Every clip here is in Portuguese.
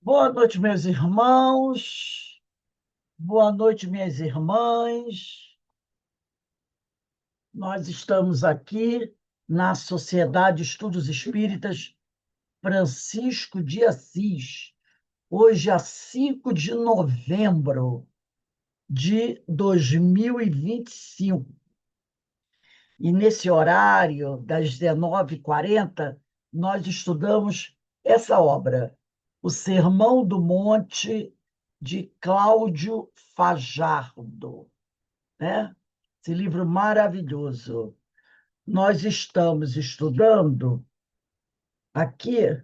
Boa noite, meus irmãos. Boa noite, minhas irmãs. Nós estamos aqui na Sociedade de Estudos Espíritas Francisco de Assis. Hoje é 5 de novembro de 2025. E nesse horário, das 19h40, nós estudamos essa obra, O Sermão do Monte, de Cláudio Fajardo, né? Esse livro maravilhoso. Nós estamos estudando aqui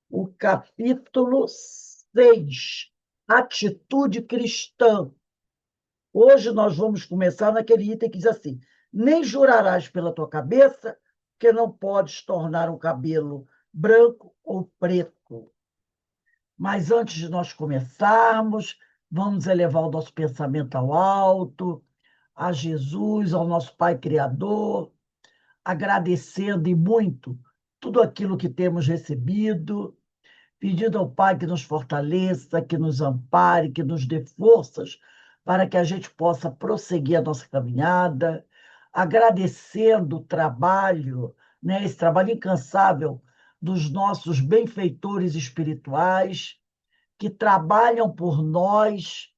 o capítulo 6, Atitude Cristã. Hoje nós vamos começar naquele item que diz assim: nem jurarás pela tua cabeça, que não podes tornar um cabelo branco ou preto. Mas antes de nós começarmos, vamos elevar o nosso pensamento ao alto, a Jesus, ao nosso Pai Criador, agradecendo e muito tudo aquilo que temos recebido, pedindo ao Pai que nos fortaleça, que nos ampare, que nos dê forças para que a gente possa prosseguir a nossa caminhada, agradecendo o trabalho, né, esse trabalho incansável dos nossos benfeitores espirituais, que trabalham por nós,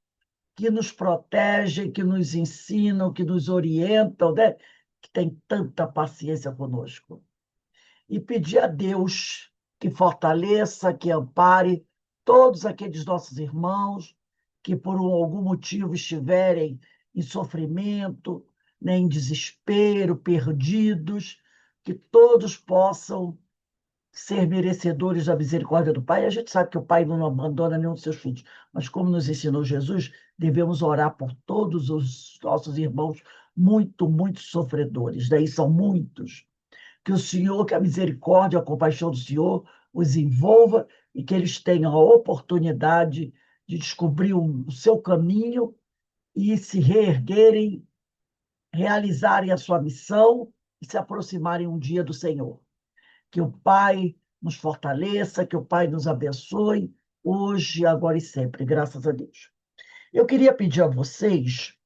que nos protegem, que nos ensinam, que nos orientam, né? Que tem tanta paciência conosco. E pedir a Deus que fortaleça, que ampare todos aqueles nossos irmãos que, por algum motivo, estiverem em sofrimento, né, em desespero, perdidos, que todos possam ser merecedores da misericórdia do Pai. A gente sabe que o Pai não abandona nenhum dos seus filhos, mas como nos ensinou Jesus, devemos orar por todos os nossos irmãos muito, muito sofredores. Daí são muitos. Que o Senhor, que a misericórdia, a compaixão do Senhor os envolva e que eles tenham a oportunidade de descobrir o seu caminho e se reerguerem, realizarem a sua missão e se aproximarem um dia do Senhor. Que o Pai nos fortaleça, que o Pai nos abençoe, hoje, agora e sempre, graças a Deus. Eu queria pedir a vocês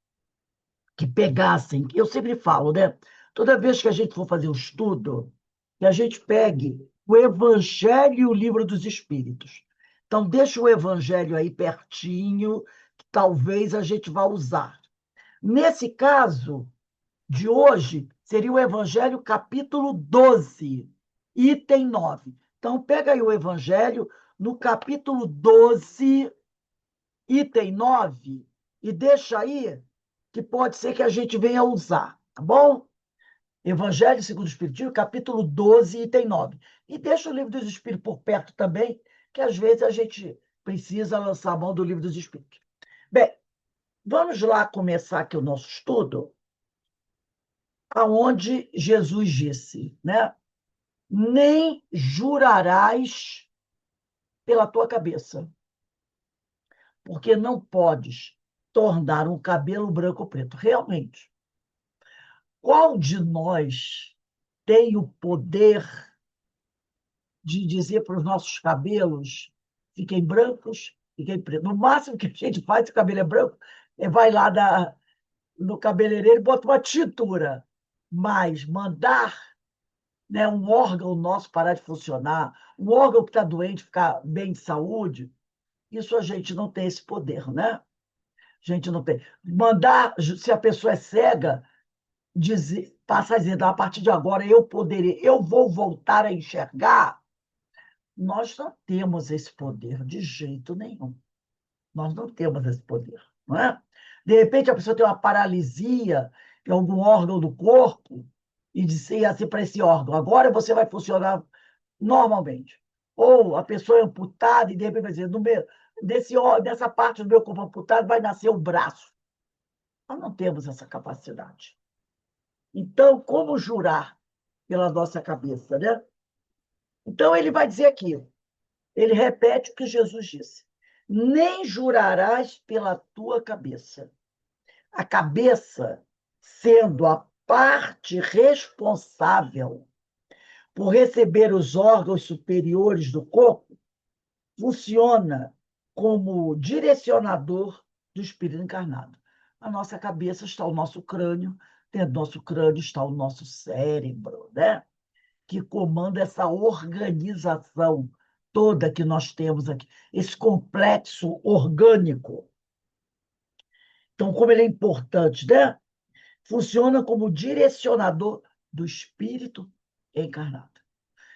que pegassem, eu sempre falo, né? Toda vez que a gente for fazer um estudo, que a gente pegue o Evangelho e o Livro dos Espíritos. Então, deixa o Evangelho aí pertinho, que talvez a gente vá usar. Nesse caso de hoje, seria o Evangelho capítulo 12, item 9. Então, pega aí o Evangelho no capítulo 12, item 9, e deixa aí, que pode ser que a gente venha usar, tá bom? Evangelho segundo o Espiritismo, capítulo 12, item 9. E deixa o livro dos Espíritos por perto também, que às vezes a gente precisa lançar a mão do livro dos Espíritos. Bem, vamos lá começar aqui o nosso estudo, aonde Jesus disse, né? Nem jurarás pela tua cabeça, porque não podes tornar um cabelo branco ou preto. Realmente, qual de nós tem o poder de dizer para os nossos cabelos fiquem brancos, fiquem pretos? No máximo que a gente faz, se o cabelo é branco, vai lá no cabeleireiro e bota uma tintura. Mas mandar, né, um órgão nosso parar de funcionar, um órgão que está doente ficar bem de saúde, isso a gente não tem esse poder, né? A gente não tem. Mandar, se a pessoa é cega, dizer, passar a dizer, a partir de agora eu poderei, eu vou voltar a enxergar. Nós não temos esse poder de jeito nenhum. Nós não temos esse poder, não é? De repente, a pessoa tem uma paralisia em algum órgão do corpo e dizer assim para esse órgão, agora você vai funcionar normalmente. Ou a pessoa é amputada e de repente vai dizer, dessa parte do meu corpo amputado vai nascer o braço. Nós não temos essa capacidade. Então, como jurar pela nossa cabeça, né? Então, ele vai dizer aqui, ele repete o que Jesus disse. Nem jurarás pela tua cabeça. A cabeça, sendo a parte responsável por receber os órgãos superiores do corpo, funciona como direcionador do espírito encarnado. Na nossa cabeça está o nosso crânio, dentro do nosso crânio está o nosso cérebro, né? Que comanda essa organização toda que nós temos aqui, esse complexo orgânico. Então, como ele é importante, né? Funciona como direcionador do espírito encarnado.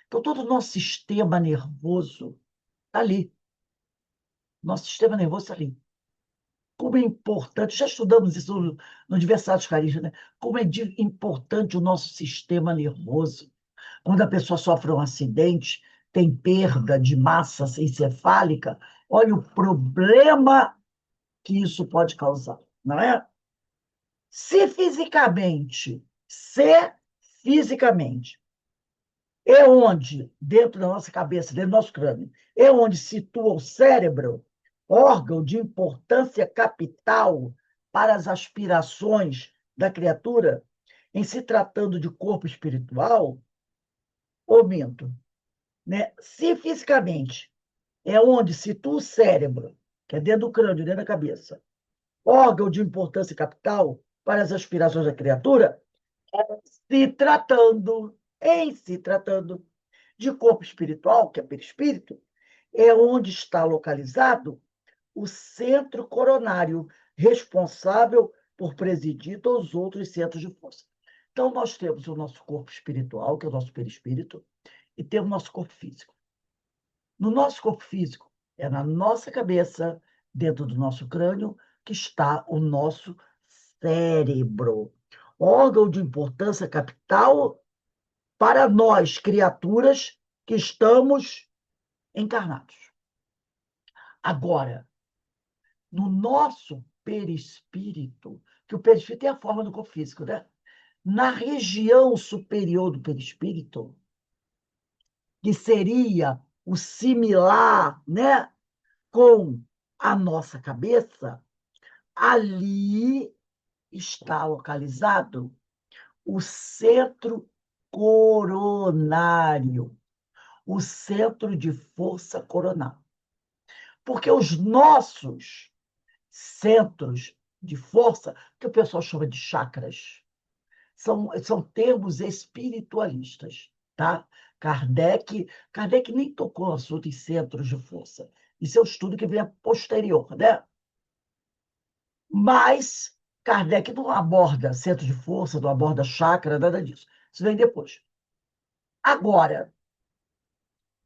Então, todo o nosso sistema nervoso está ali. Nosso sistema nervoso está ali. Como é importante, já estudamos isso no Aniversário dos Carismas, né? Como é importante o nosso sistema nervoso. Quando a pessoa sofre um acidente, tem perda de massa encefálica, olha o problema que isso pode causar, não é? Se fisicamente, é onde, dentro da nossa cabeça, dentro do nosso crânio, é onde situa o cérebro, órgão de importância capital para as aspirações da criatura, em se tratando de corpo espiritual, ou minto, né? Se fisicamente é onde situa o cérebro, que é dentro do crânio, dentro da cabeça, órgão de importância capital para as aspirações da criatura, se tratando de corpo espiritual, que é perispírito, é onde está localizado o centro coronário, responsável por presidir todos os outros centros de força. Então, nós temos o nosso corpo espiritual, que é o nosso perispírito, e temos o nosso corpo físico. No nosso corpo físico, é na nossa cabeça, dentro do nosso crânio, que está o nosso cérebro, órgão de importância capital para nós, criaturas que estamos encarnados. Agora, no nosso perispírito, que o perispírito é a forma do corpo físico, né? Na região superior do perispírito, que seria o similar, né, com a nossa cabeça, ali está localizado o centro coronário, o centro de força coronal. Porque os nossos centros de força, que o pessoal chama de chakras, são termos espiritualistas, tá? Kardec nem tocou no assunto em centros de força. Isso é um estudo que vem a posterior, né? Mas Kardec não aborda centro de força, não aborda chakra, nada disso. Isso vem depois. Agora,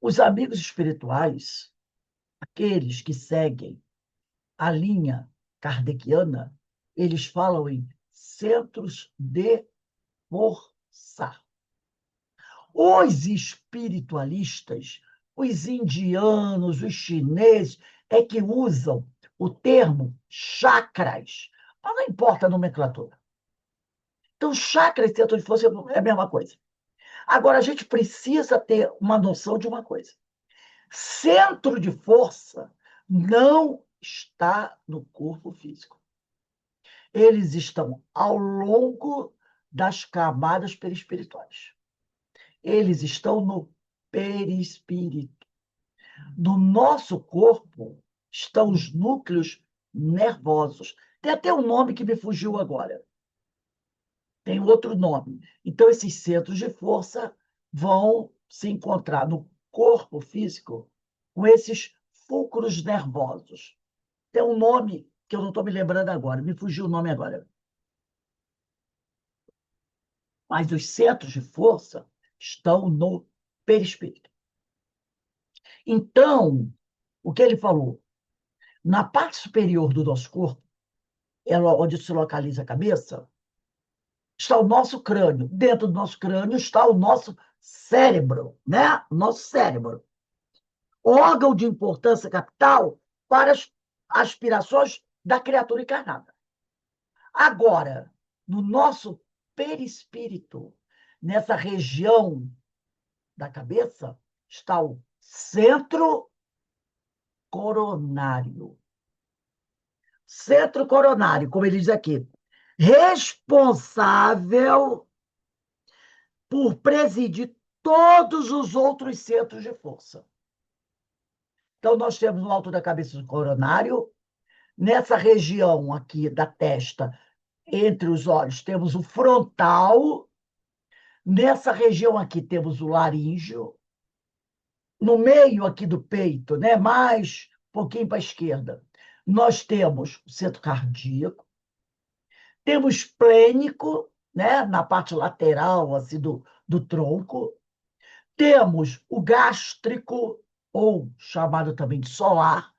os amigos espirituais, aqueles que seguem a linha kardeciana, eles falam em centros de força. Os espiritualistas, os indianos, os chineses, é que usam o termo chakras, mas não importa a nomenclatura. Então, chakra e centro de força é a mesma coisa. Agora, a gente precisa ter uma noção de uma coisa. Centro de força não está no corpo físico. Eles estão ao longo das camadas perispirituais. Eles estão no perispírito. No nosso corpo estão os núcleos nervosos. Tem até um nome que me fugiu agora. Tem outro nome. Então, esses centros de força vão se encontrar no corpo físico com esses fulcros nervosos. Tem um nome que eu não estou me lembrando agora, me fugiu o nome agora. Mas os centros de força estão no perispírito. Então, o que ele falou? Na parte superior do nosso corpo, onde se localiza a cabeça, está o nosso crânio. Dentro do nosso crânio está o nosso cérebro, né? O nosso cérebro. Órgão de importância capital para as aspirações da criatura encarnada. Agora, no nosso perispírito, nessa região da cabeça, está o centro coronário. Centro coronário, como ele diz aqui, responsável por presidir todos os outros centros de força. Então, nós temos no alto da cabeça o coronário, nessa região aqui da testa, entre os olhos, temos o frontal, nessa região aqui temos o laríngeo, no meio aqui do peito, né, mais um pouquinho para a esquerda, nós temos o centro cardíaco, temos esplênico, né, na parte lateral assim, do tronco, temos o gástrico, ou chamado também de solar,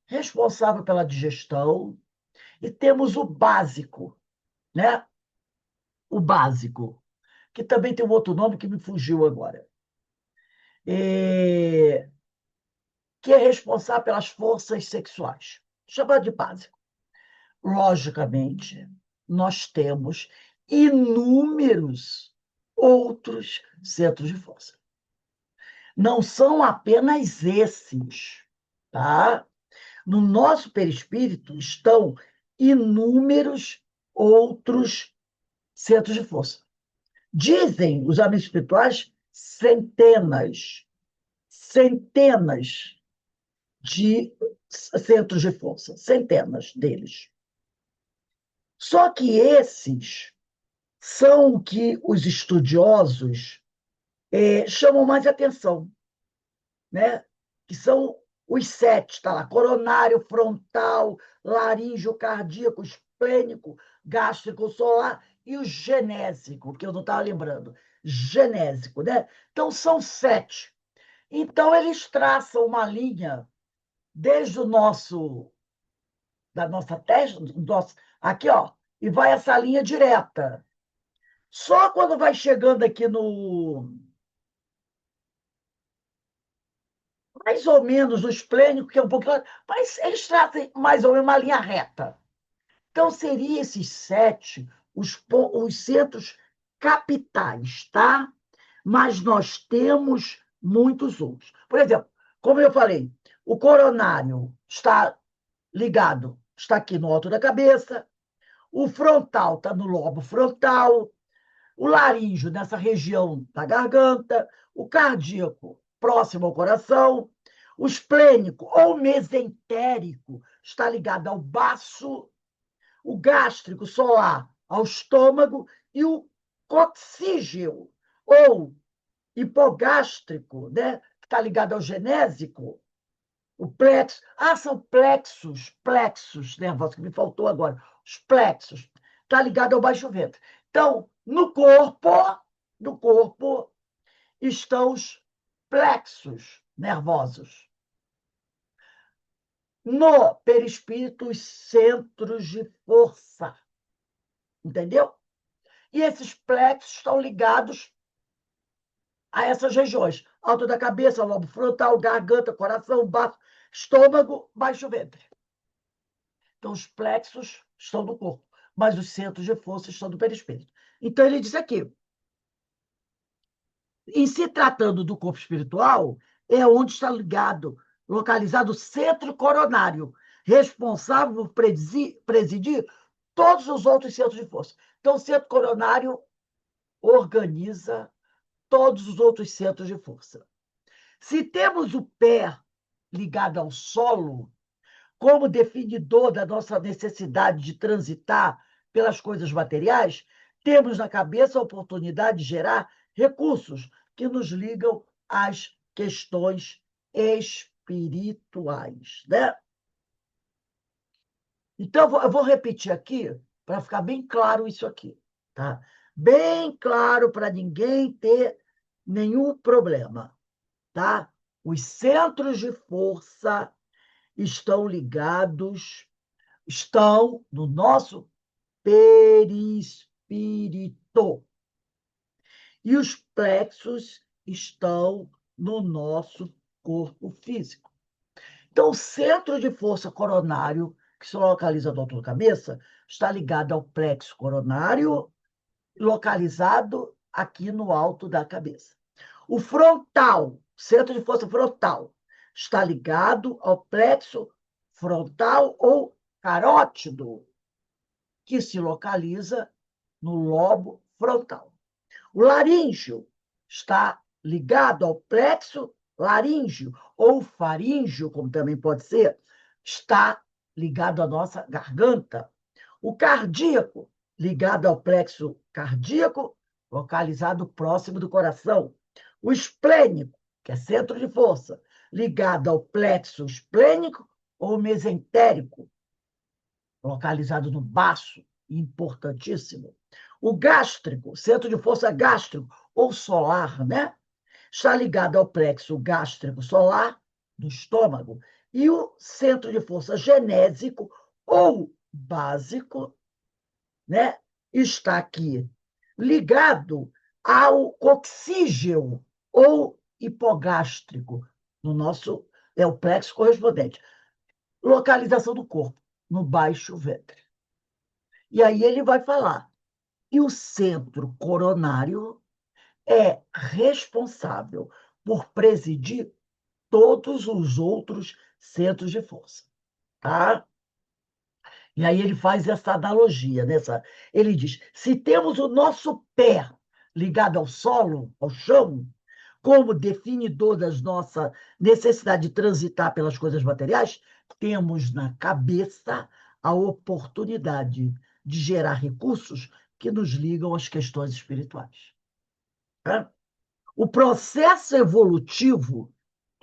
responsável pela digestão, e temos o básico, né? O básico, que também tem um outro nome que me fugiu agora, que é responsável pelas forças sexuais, chamado de básico. Logicamente, nós temos inúmeros outros centros de força. Não são apenas esses, tá? No nosso perispírito estão inúmeros outros centros de força. Dizem os amigos espirituais centenas de centros de força, centenas deles. Só que esses são o que os estudiosos chamam mais atenção, né? Que são os 7, está lá, coronário, frontal, laríngeo, cardíaco, esplênico, gástrico, solar e o genésico, que eu não estava lembrando. Genésico, né? Então, são 7. Então, eles traçam uma linha desde da nossa testa, aqui, ó, e vai essa linha direta. Só quando vai chegando aqui no mais ou menos no esplênico, que é um pouquinho, mas eles tratam mais ou menos uma linha reta. Então, seriam esses 7 os centros capitais, tá? Mas nós temos muitos outros. Por exemplo, como eu falei, o coronário está ligado, está aqui no alto da cabeça, o frontal está no lobo frontal, o laríngeo nessa região da garganta, o cardíaco próximo ao coração, o esplênico ou mesentérico está ligado ao baço, o gástrico solar ao estômago e o coccígeo ou hipogástrico, né, que está ligado ao genésico, o plexo. Ah, são plexos nervosos, que me faltou agora. Os plexos. Está ligado ao baixo ventre. Então, no corpo estão os plexos nervosos. No perispírito, os centros de força. Entendeu? E esses plexos estão ligados a essas regiões. Alto da cabeça, lobo frontal, garganta, coração, baço, estômago, baixo ventre. Então, os plexos estão no corpo, mas os centros de força estão no perispírito. Então, ele diz aqui, em se tratando do corpo espiritual, é onde está localizado o centro coronário, responsável por presidir todos os outros centros de força. Então, o centro coronário organiza todos os outros centros de força. Se temos o pé ligado ao solo, como definidor da nossa necessidade de transitar pelas coisas materiais, temos na cabeça a oportunidade de gerar recursos que nos ligam às questões espirituais, né? Então, eu vou repetir aqui para ficar bem claro isso aqui, tá? Bem claro para ninguém ter nenhum problema, tá? Os centros de força estão no nosso perispírito. E os plexos estão no nosso corpo físico. Então, o centro de força coronário, que se localiza no alto da cabeça, está ligado ao plexo coronário, localizado aqui no alto da cabeça. O frontal, centro de força frontal, está ligado ao plexo frontal ou carótido, que se localiza no lobo frontal. O laríngeo está ligado ao plexo laríngeo ou faríngeo, como também pode ser, está ligado à nossa garganta. O cardíaco, ligado ao plexo cardíaco, localizado próximo do coração. O esplênico, que é centro de força, ligado ao plexo esplênico ou mesentérico, localizado no baço, importantíssimo. O gástrico, centro de força gástrico ou solar, né? Está ligado ao plexo gástrico solar do estômago. E o centro de força genésico ou básico, né? Está aqui ligado ao coxígeo ou hipogástrico, no nosso é o plexo correspondente. Localização do corpo, no baixo ventre. E aí ele vai falar. E o centro coronário é responsável por presidir todos os outros centros de força, tá? E aí ele faz essa analogia, ele diz: se temos o nosso pé ligado ao solo, ao chão, como definidor das nossa necessidade de transitar pelas coisas materiais, temos na cabeça a oportunidade de gerar recursos que nos ligam às questões espirituais. Tá? O processo evolutivo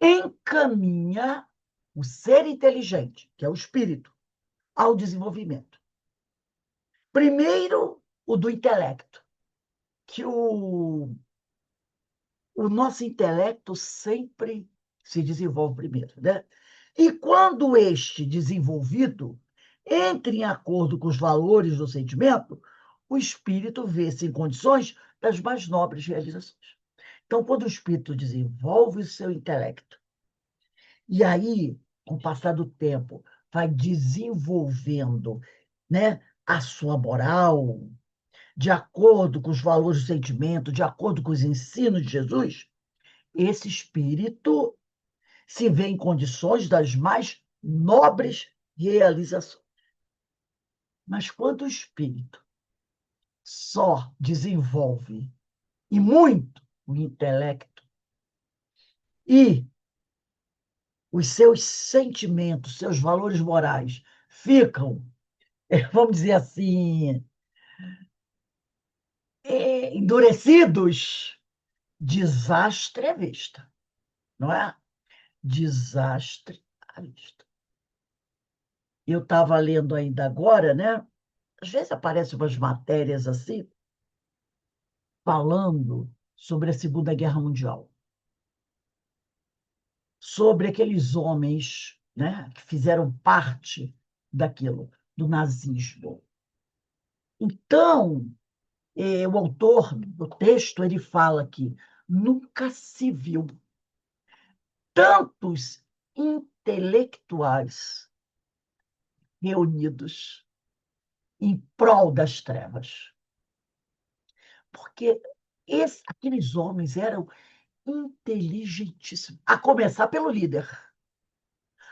encaminha o ser inteligente, que é o espírito, ao desenvolvimento. Primeiro, o do intelecto, que o nosso intelecto sempre se desenvolve primeiro, né? E quando este desenvolvido entra em acordo com os valores do sentimento, o espírito vê-se em condições das mais nobres realizações. Então, quando o espírito desenvolve o seu intelecto, e aí, com o passar do tempo, vai desenvolvendo, né, a sua moral, de acordo com os valores do sentimento, de acordo com os ensinos de Jesus, esse espírito se vê em condições das mais nobres realizações. Mas quando o espírito só desenvolve, e muito, o intelecto, e os seus sentimentos, seus valores morais ficam, vamos dizer assim, endurecidos, desastre à vista, não é? Desastre à vista. Eu estava lendo ainda agora, né? Às vezes aparecem umas matérias assim, falando sobre a Segunda Guerra Mundial, sobre aqueles homens, né, que fizeram parte daquilo, do nazismo. Então, o autor do texto ele fala que nunca se viu tantos intelectuais reunidos em prol das trevas, porque aqueles homens eram inteligentíssimos, a começar pelo líder,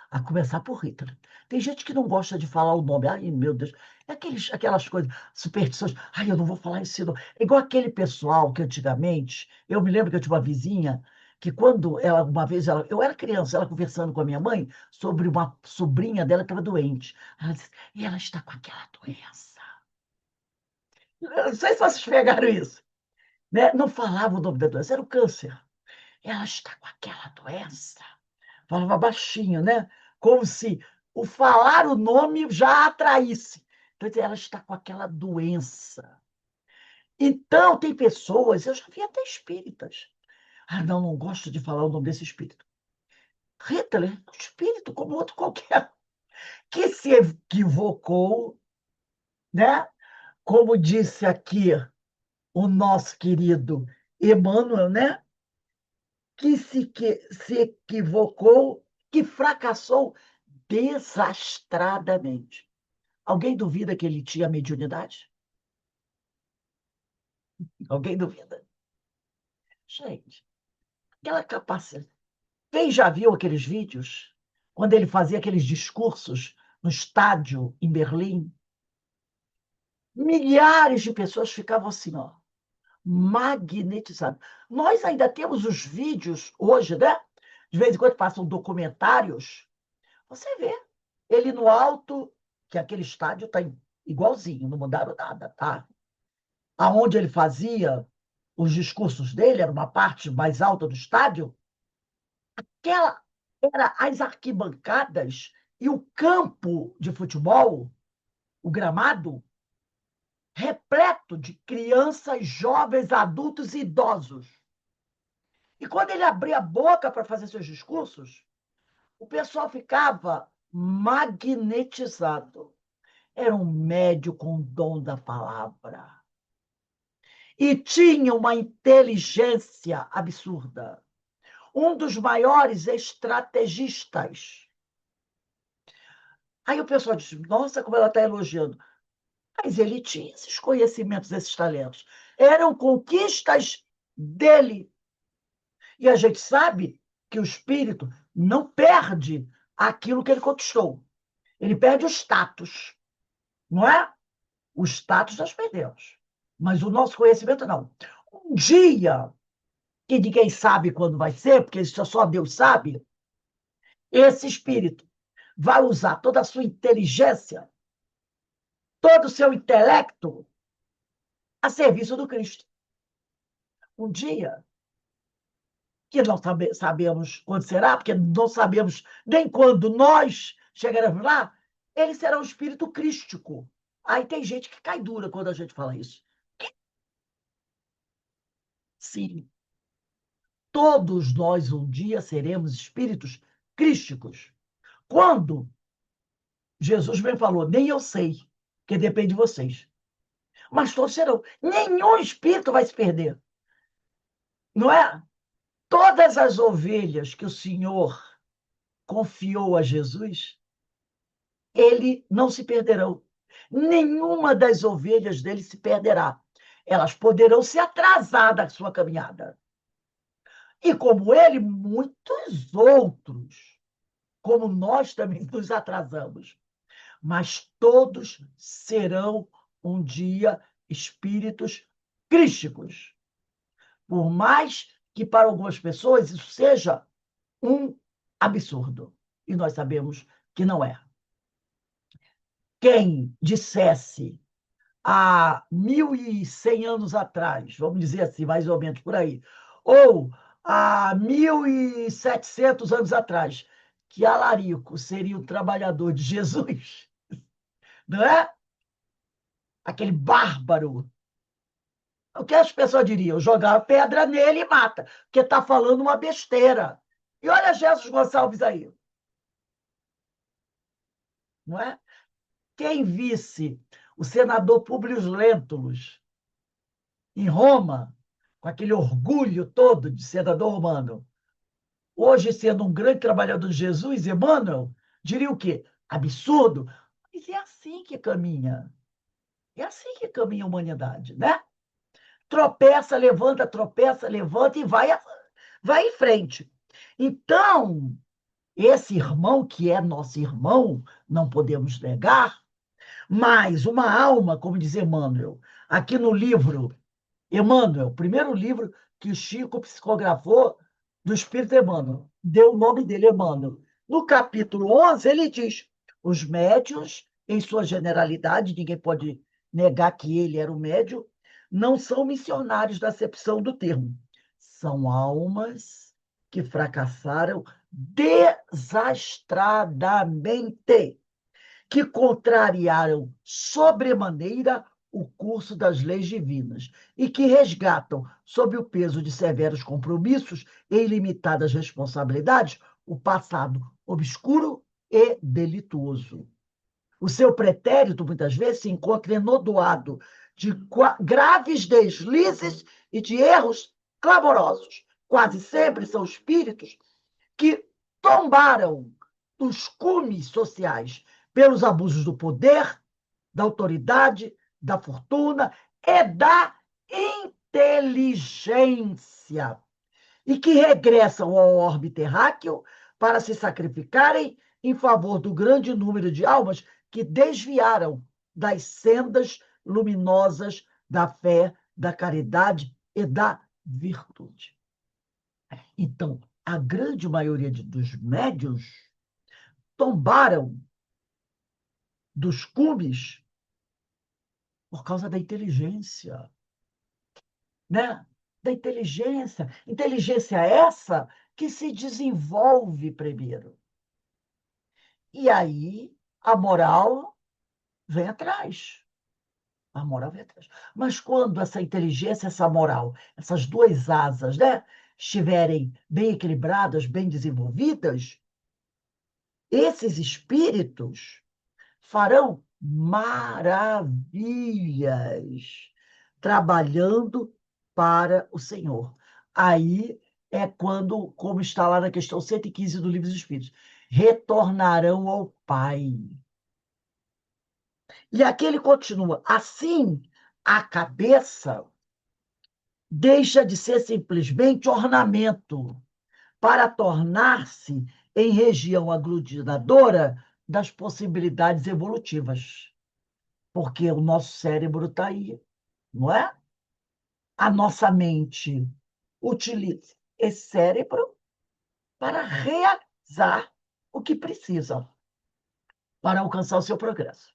a começar por Hitler. Tem gente que não gosta de falar o nome. Ai, meu Deus. É aquelas coisas, superstições. Ai, eu não vou falar esse nome. É igual aquele pessoal que antigamente, eu me lembro que eu tinha uma vizinha que quando ela, uma vez, eu era criança, ela conversando com a minha mãe sobre uma sobrinha dela que estava doente. Ela disse, e ela está com aquela doença. Eu não sei se vocês pegaram isso. Né? Não falava o nome da doença, era o câncer. Ela está com aquela doença. Falava baixinho, né? Como se o falar o nome já atraísse. Então, ela está com aquela doença. Então, tem pessoas, eu já vi até espíritas. Ah, não, não gosto de falar o nome desse espírito. Hitler, é um espírito como outro qualquer, que se equivocou, né? Como disse aqui o nosso querido Emmanuel, né? Que se equivocou, que fracassou desastradamente. Alguém duvida que ele tinha mediunidade? Alguém duvida? Gente, aquela capacidade. Quem já viu aqueles vídeos? Quando ele fazia aqueles discursos no estádio em Berlim, milhares de pessoas ficavam assim, ó, magnetizadas. Nós ainda temos os vídeos hoje, né? De vez em quando passam documentários, você vê ele no alto, que aquele estádio está igualzinho, não mudaram nada, tá? Aonde ele fazia os discursos dele, era uma parte mais alta do estádio, aquela era as arquibancadas e o campo de futebol, o gramado, repleto de crianças, jovens, adultos e idosos. E quando ele abria a boca para fazer seus discursos, o pessoal ficava magnetizado. Era um médio com dom da palavra. E tinha uma inteligência absurda. Um dos maiores estrategistas. Aí o pessoal diz: nossa, como ela está elogiando. Mas ele tinha esses conhecimentos, esses talentos. Eram conquistas dele. E a gente sabe que o espírito não perde aquilo que ele conquistou. Ele perde o status, não é? O status nós perdemos, mas o nosso conhecimento não. Um dia, que ninguém sabe quando vai ser, porque isso só Deus sabe, esse espírito vai usar toda a sua inteligência, todo o seu intelecto a serviço do Cristo. Um dia, que não sabemos quando será, porque não sabemos nem quando nós chegaremos lá, ele será um espírito crístico. Aí tem gente que cai dura quando a gente fala isso. Sim, todos nós um dia seremos espíritos crísticos. Quando Jesus bem falou, nem eu sei, que depende de vocês. Mas todos serão. Nenhum espírito vai se perder. Não é? Todas as ovelhas que o Senhor confiou a Jesus, ele não se perderão. Nenhuma das ovelhas dele se perderá. Elas poderão se atrasar da sua caminhada. E como ele, muitos outros, como nós também nos atrasamos. Mas todos serão um dia espíritos crísticos. Por mais que para algumas pessoas isso seja um absurdo. E nós sabemos que não é. Quem dissesse há 1.100 anos atrás, vamos dizer assim, mais ou menos por aí, ou há 1.700 anos atrás, que Alarico seria o trabalhador de Jesus, não é? Aquele bárbaro. O que as pessoas diriam? Jogar pedra nele e mata, porque está falando uma besteira. E olha Jesus Gonçalves aí, não é? Quem visse o senador Públio Lentulus em Roma, com aquele orgulho todo de senador romano, hoje sendo um grande trabalhador de Jesus, Emmanuel, diria o quê? Absurdo. Mas é assim que caminha. É assim que caminha a humanidade, né? Tropeça, levanta e vai em frente. Então, esse irmão, que é nosso irmão, não podemos negar, mas uma alma, como diz Emmanuel, aqui no livro Emmanuel, primeiro livro que o Chico psicografou do Espírito Emmanuel, deu o nome dele, Emmanuel. No capítulo 11, ele diz: os médiuns, em sua generalidade, ninguém pode negar que ele era um médium, não são missionários da acepção do termo. São almas que fracassaram desastradamente, que contrariaram sobremaneira o curso das leis divinas e que resgatam, sob o peso de severos compromissos e ilimitadas responsabilidades, o passado obscuro e delituoso. O seu pretérito, muitas vezes, se encontra enodoado de graves deslizes e de erros clamorosos. Quase sempre são espíritos que tombaram dos cumes sociais pelos abusos do poder, da autoridade, da fortuna e da inteligência, e que regressam ao orbe terráqueo para se sacrificarem em favor do grande número de almas que desviaram das sendas luminosas da fé, da caridade e da virtude. Então, a grande maioria dos médiuns tombaram dos cumes por causa da inteligência, né? Da inteligência. Inteligência essa que se desenvolve primeiro. E aí a moral vem atrás. A moral vem atrás. Mas quando essa inteligência, essa moral, essas duas asas, né, estiverem bem equilibradas, bem desenvolvidas, esses espíritos farão maravilhas trabalhando para o Senhor. Aí é quando, como está lá na questão 115 do Livro dos Espíritos, retornarão ao Pai. E aqui ele continua: assim, a cabeça deixa de ser simplesmente ornamento para tornar-se em região aglutinadora das possibilidades evolutivas. Porque o nosso cérebro está aí, não é? A nossa mente utiliza esse cérebro para realizar o que precisa para alcançar o seu progresso.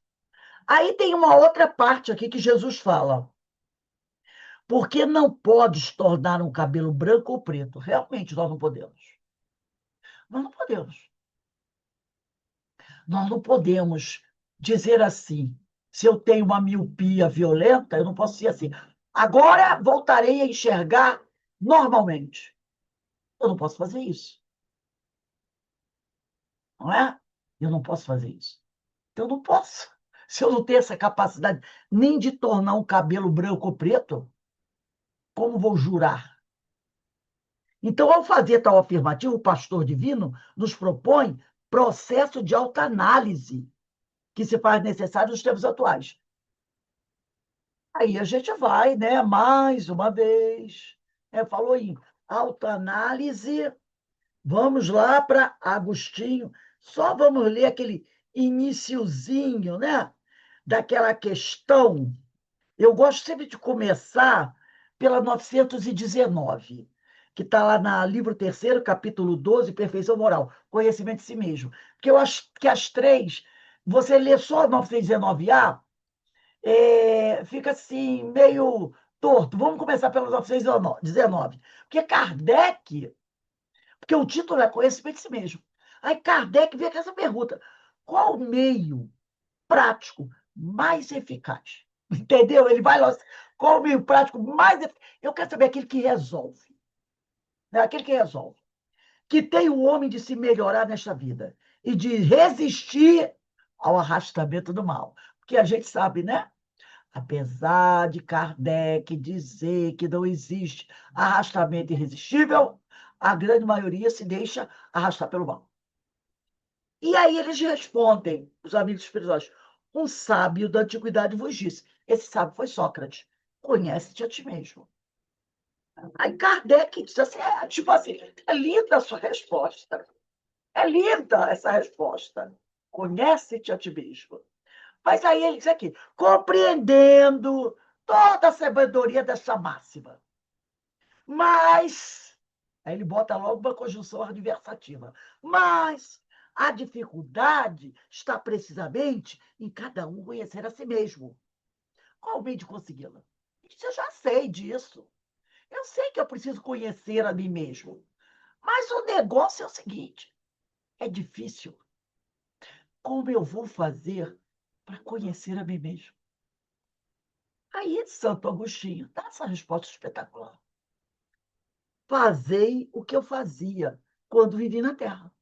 Aí tem uma outra parte aqui que Jesus fala. Porque não podes tornar um cabelo branco ou preto. Realmente, nós não podemos. Nós não podemos. Nós não podemos dizer assim. Se eu tenho uma miopia violenta, eu não posso ser assim. Agora voltarei a enxergar normalmente. Eu não posso fazer isso. Não é? Eu não posso fazer isso. Então, eu não posso. Se eu não tenho essa capacidade nem de tornar um cabelo branco ou preto, como vou jurar? Então, ao fazer tal afirmativo, o pastor divino nos propõe processo de autoanálise que se faz necessário nos tempos atuais. Aí a gente vai, né, mais uma vez, falou em autoanálise, vamos lá para Agostinho, só vamos ler aquele iniciozinho, né, daquela questão. Eu gosto sempre de começar pela 919, que está lá no livro terceiro, capítulo 12, Perfeição Moral, Conhecimento de Si Mesmo. Porque eu acho que as três, você lê só a 919A, fica assim, meio torto. Vamos começar pela 919. Porque Kardec, porque o título é Conhecimento de Si Mesmo. Aí Kardec vem com essa pergunta: qual o meio prático mais eficaz? Entendeu? Ele vai lá, qual o meio prático mais eficaz? Eu quero saber aquele que resolve. Né? Aquele que resolve. Que tem o homem de se melhorar nesta vida e de resistir ao arrastamento do mal. Porque a gente sabe, né? Apesar de Kardec dizer que não existe arrastamento irresistível, a grande maioria se deixa arrastar pelo mal. E aí eles respondem, os amigos espirituais, um sábio da antiguidade vos disse. Esse sábio foi Sócrates. Conhece-te a ti mesmo. Aí Kardec diz assim, tipo assim, é linda a sua resposta. É linda essa resposta. Conhece-te a ti mesmo. Mas aí ele diz aqui, compreendendo toda a sabedoria dessa máxima. Mas, aí ele bota logo uma conjunção adversativa. Mas a dificuldade está precisamente em cada um conhecer a si mesmo. Qual o meio de consegui-la? Isso eu já sei disso. Eu sei que eu preciso conhecer a mim mesmo. Mas o negócio é o seguinte: é difícil. Como eu vou fazer para conhecer a mim mesmo? Aí Santo Agostinho dá essa resposta espetacular. Fazei o que eu fazia quando vivi na Terra.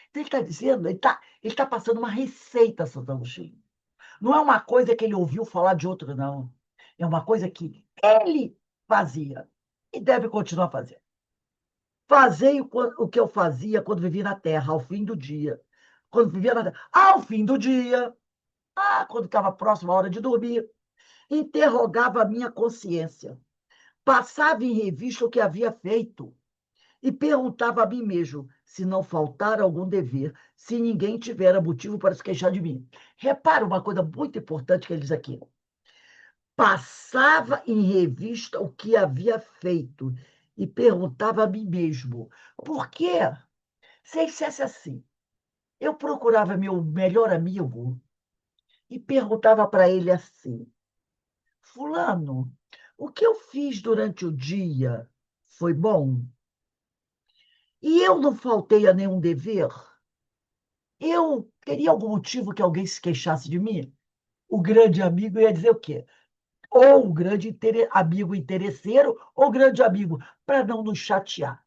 Então, ele está dizendo, ele tá passando uma receita, Santo Agostinho. Não é uma coisa que ele ouviu falar de outro, não. É uma coisa que ele fazia e deve continuar fazendo. Fazei o que eu fazia quando vivia na Terra, ao fim do dia. Quando vivia na Terra, ao fim do dia, quando estava próximo à hora de dormir, interrogava a minha consciência, passava em revista o que havia feito e perguntava a mim mesmo se não faltara algum dever, se ninguém tivera motivo para se queixar de mim. Repara uma coisa muito importante que ele diz aqui. Passava em revista o que havia feito e perguntava a mim mesmo, por quê? Se ele dissesse assim, eu procurava meu melhor amigo e perguntava para ele assim, Fulano, o que eu fiz durante o dia foi bom? E eu não faltei a nenhum dever? Eu teria algum motivo que alguém se queixasse de mim? O grande amigo ia dizer o quê? Ou o grande amigo interesseiro, ou grande amigo, para não nos chatear.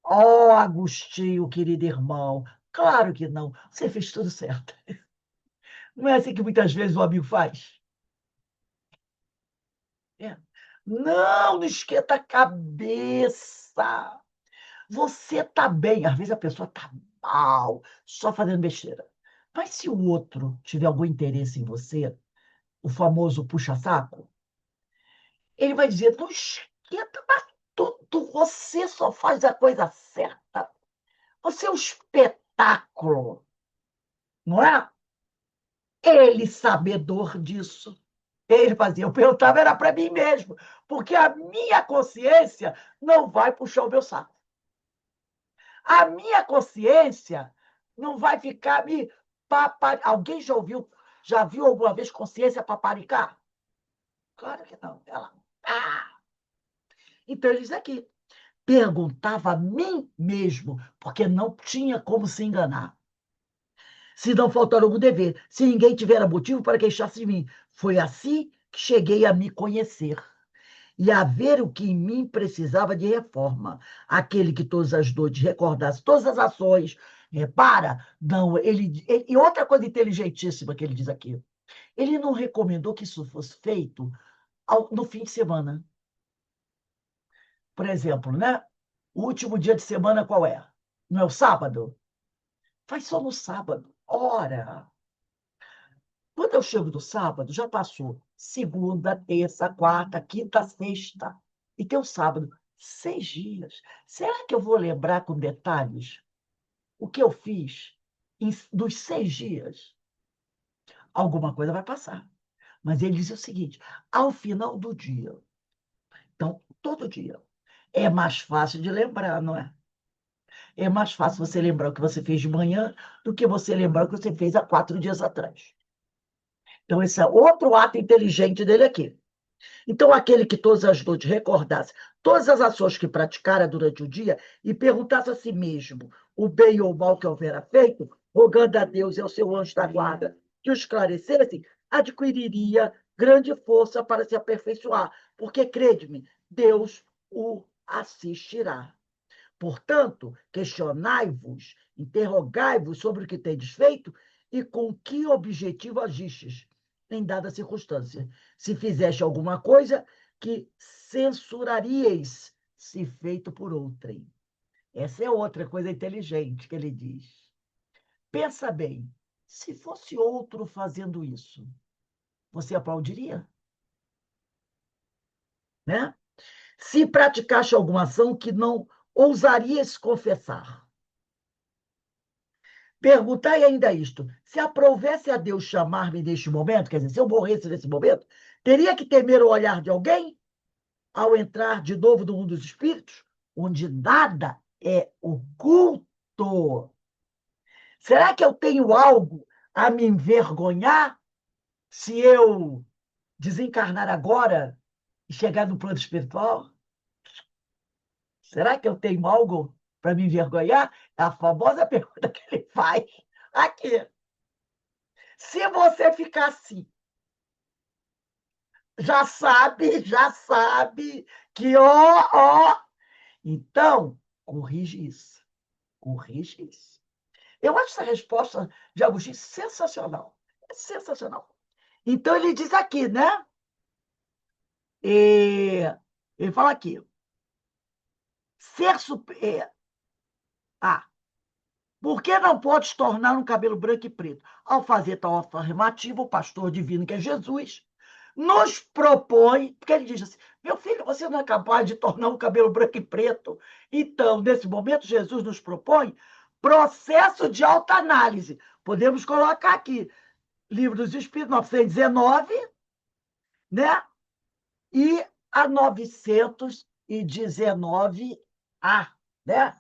Oh, Agostinho, querido irmão, claro que não. Você fez tudo certo. Não é assim que muitas vezes o amigo faz? É. Não, não esquenta a cabeça. Você está bem. Às vezes a pessoa está mal, só fazendo besteira. Mas se o outro tiver algum interesse em você, o famoso puxa-saco, ele vai dizer: não esquenta, mas tudo, você só faz a coisa certa. Você é um espetáculo, não é? Ele, sabedor disso, ele fazia. Eu perguntava, era para mim mesmo, porque a minha consciência não vai puxar o meu saco. A minha consciência não vai ficar me paparicando. Alguém já viu alguma vez consciência paparicar? Claro que não. Ela. Ah! Então, ele diz aqui, perguntava a mim mesmo, porque não tinha como se enganar. Se não faltar algum dever, se ninguém tiver motivo para queixar-se de mim. Foi assim que cheguei a me conhecer e a ver o que em mim precisava de reforma. Aquele que todas as noites recordasse todas as ações. Repara, não, e outra coisa inteligentíssima que ele diz aqui, ele não recomendou que isso fosse feito no fim de semana. Por exemplo, né? O último dia de semana qual é? Não é o sábado? Faz só no sábado. Ora, quando eu chego do sábado, já passou segunda, terça, quarta, quinta, sexta. E tem o sábado, 6 dias. Será que eu vou lembrar com detalhes o que eu fiz dos 6 dias? Alguma coisa vai passar. Mas ele diz o seguinte: ao final do dia, então, todo dia, é mais fácil de lembrar, não é? É mais fácil você lembrar o que você fez de manhã do que você lembrar o que você fez há 4 dias atrás. Então, esse é outro ato inteligente dele aqui. Então, aquele que todas as noites recordasse todas as ações que praticara durante o dia e perguntasse a si mesmo o bem ou o mal que houvera feito, rogando a Deus e ao seu anjo da guarda que o esclarecessem, adquiriria grande força para se aperfeiçoar, porque, crede-me, Deus o assistirá. Portanto, questionai-vos, interrogai-vos sobre o que tendes feito e com que objetivo agistes em dada circunstância. Se fizeste alguma coisa que censuraríeis se feito por outrem. Essa é outra coisa inteligente que ele diz. Pensa bem, se fosse outro fazendo isso, você aplaudiria? Né? Se praticaste alguma ação que não ousarias confessar, perguntai ainda isto: se aprovesse a Deus chamar-me neste momento, quer dizer, se eu morresse nesse momento, teria que temer o olhar de alguém ao entrar de novo no mundo dos espíritos, onde nada é oculto? Será que eu tenho algo a me envergonhar se eu desencarnar agora e chegar no plano espiritual? Será que eu tenho algo para me envergonhar? É a famosa pergunta que ele faz aqui. Se você ficar assim, já sabe que, ó. Então, corrige isso. Corrige isso. Eu acho essa resposta de Agostinho sensacional. É sensacional. Então, ele diz aqui, né? Ele fala aqui. Ser super. Ah, por que não podes tornar um cabelo branco e preto? Ao fazer tal afirmativa, o pastor divino, que é Jesus, nos propõe, porque ele diz assim: meu filho, você não é capaz de tornar um cabelo branco e preto. Então, nesse momento, Jesus nos propõe processo de autoanálise. Podemos colocar aqui, Livro dos Espíritos, 919, né? E a 900 e 19A, né?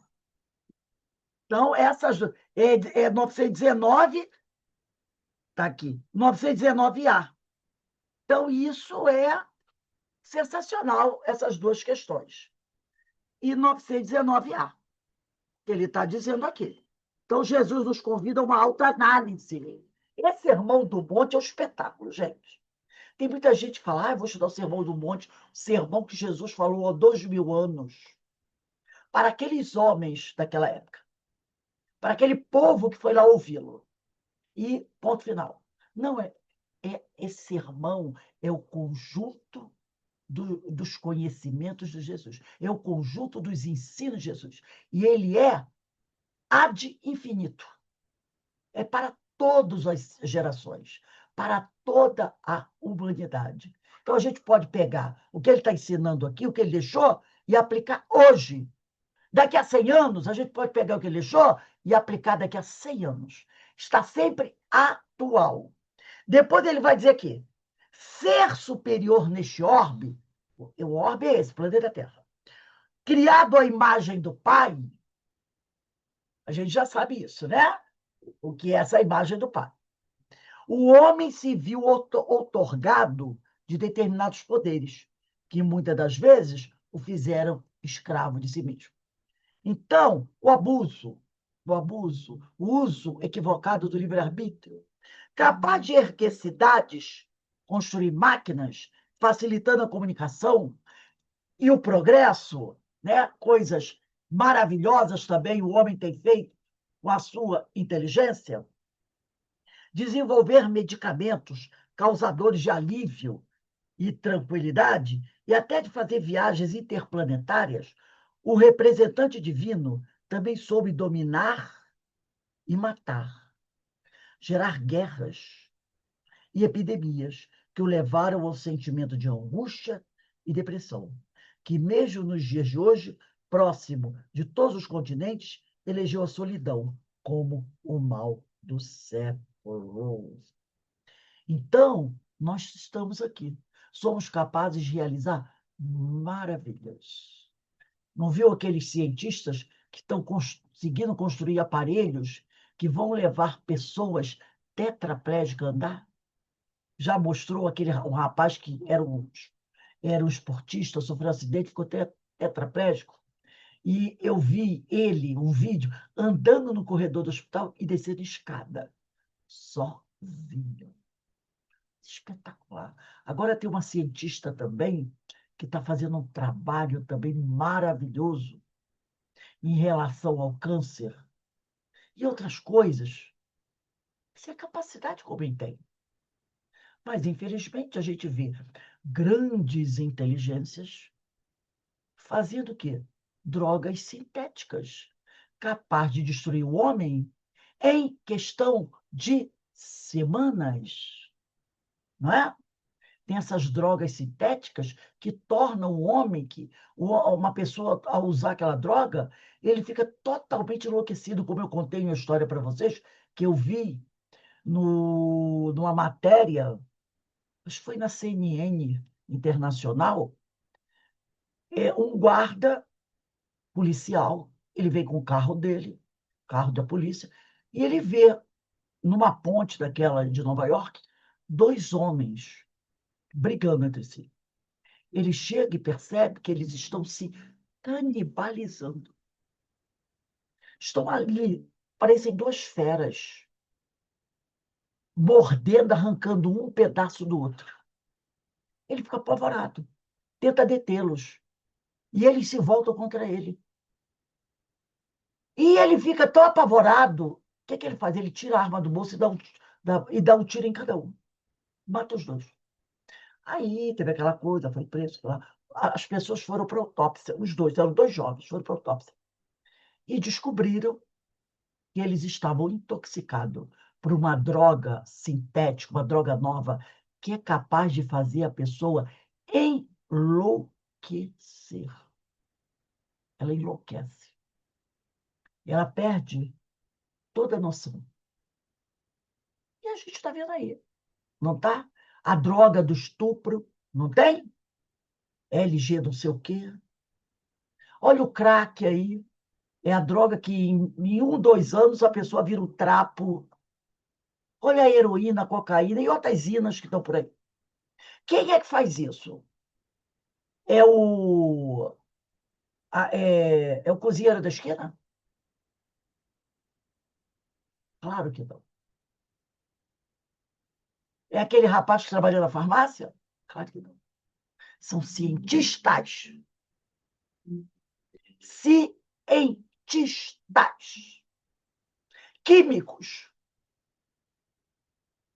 Então, essas é 919, está aqui, 919A. Então, isso é sensacional, essas duas questões. E 919A, que ele está dizendo aqui. Então, Jesus nos convida a uma autoanálise. Esse Sermão do Monte é um espetáculo, gente. Tem muita gente que fala, vou estudar o Sermão do Monte, o sermão que Jesus falou há 2000 anos, para aqueles homens daquela época, para aquele povo que foi lá ouvi-lo. E ponto final. Não esse sermão é o conjunto dos conhecimentos de Jesus, é o conjunto dos ensinos de Jesus. E ele é ad infinito. É para todas as gerações, para toda a humanidade. Então, a gente pode pegar o que ele está ensinando aqui, o que ele deixou, e aplicar hoje. Daqui a 100 anos, a gente pode pegar o que ele deixou e aplicar daqui a 100 anos. Está sempre atual. Depois ele vai dizer aqui, ser superior neste orbe, o orbe é esse, planeta Terra, criado à imagem do Pai, a gente já sabe isso, né? O que é essa imagem do Pai. O homem se viu outorgado de determinados poderes, que muitas das vezes o fizeram escravo de si mesmo. Então, o uso equivocado do livre-arbítrio, capaz de erguer cidades, construir máquinas, facilitando a comunicação e o progresso, né? Coisas maravilhosas também o homem tem feito com a sua inteligência, desenvolver medicamentos causadores de alívio e tranquilidade, e até de fazer viagens interplanetárias, o representante divino também soube dominar e matar, gerar guerras e epidemias que o levaram ao sentimento de angústia e depressão, que mesmo nos dias de hoje, próximo de todos os continentes, elegeu a solidão como o mal do século. Então, nós estamos aqui. Somos capazes de realizar maravilhas. Não viu aqueles cientistas que estão conseguindo construir aparelhos que vão levar pessoas tetraplégicas a andar? Já mostrou um rapaz que era um esportista, sofreu um acidente, ficou tetraplégico. E eu vi ele, um vídeo, andando no corredor do hospital e descendo escada, sozinho. Espetacular. Agora tem uma cientista também que está fazendo um trabalho também maravilhoso em relação ao câncer e outras coisas. Isso é a capacidade que o homem tem. Mas, infelizmente, a gente vê grandes inteligências fazendo o quê? Drogas sintéticas, capaz de destruir o homem em questão de semanas, não é? Tem essas drogas sintéticas que tornam o homem, uma pessoa, ao usar aquela droga, ele fica totalmente enlouquecido, como eu contei uma história para vocês, que eu vi numa matéria, acho que foi na CNN Internacional, um guarda policial, ele vem com o carro dele, carro da polícia, e ele vê, numa ponte daquela de Nova York, dois homens brigando entre si. Ele chega e percebe que eles estão se canibalizando. Estão ali, parecem duas feras, mordendo, arrancando um pedaço do outro. Ele fica apavorado, tenta detê-los, e eles se voltam contra ele. E ele fica tão apavorado, o que ele faz? Ele tira a arma do bolso e dá um tiro em cada um. Mata os dois. Aí teve aquela coisa, foi preso. As pessoas foram para a autópsia, os dois, eram dois jovens, foram para a autópsia. E descobriram que eles estavam intoxicados por uma droga sintética, uma droga nova, que é capaz de fazer a pessoa enlouquecer. Ela enlouquece. Ela perde toda a noção. E a gente está vendo aí, não está? A droga do estupro, não tem? LG não sei o quê. Olha o crack aí. É a droga que em 1, 2 anos a pessoa vira um trapo. Olha a heroína, a cocaína e outras inas que estão por aí. Quem é que faz isso? É é o cozinheiro da esquina? Claro que não. É aquele rapaz que trabalha na farmácia? Claro que não. São cientistas. Cientistas. Químicos.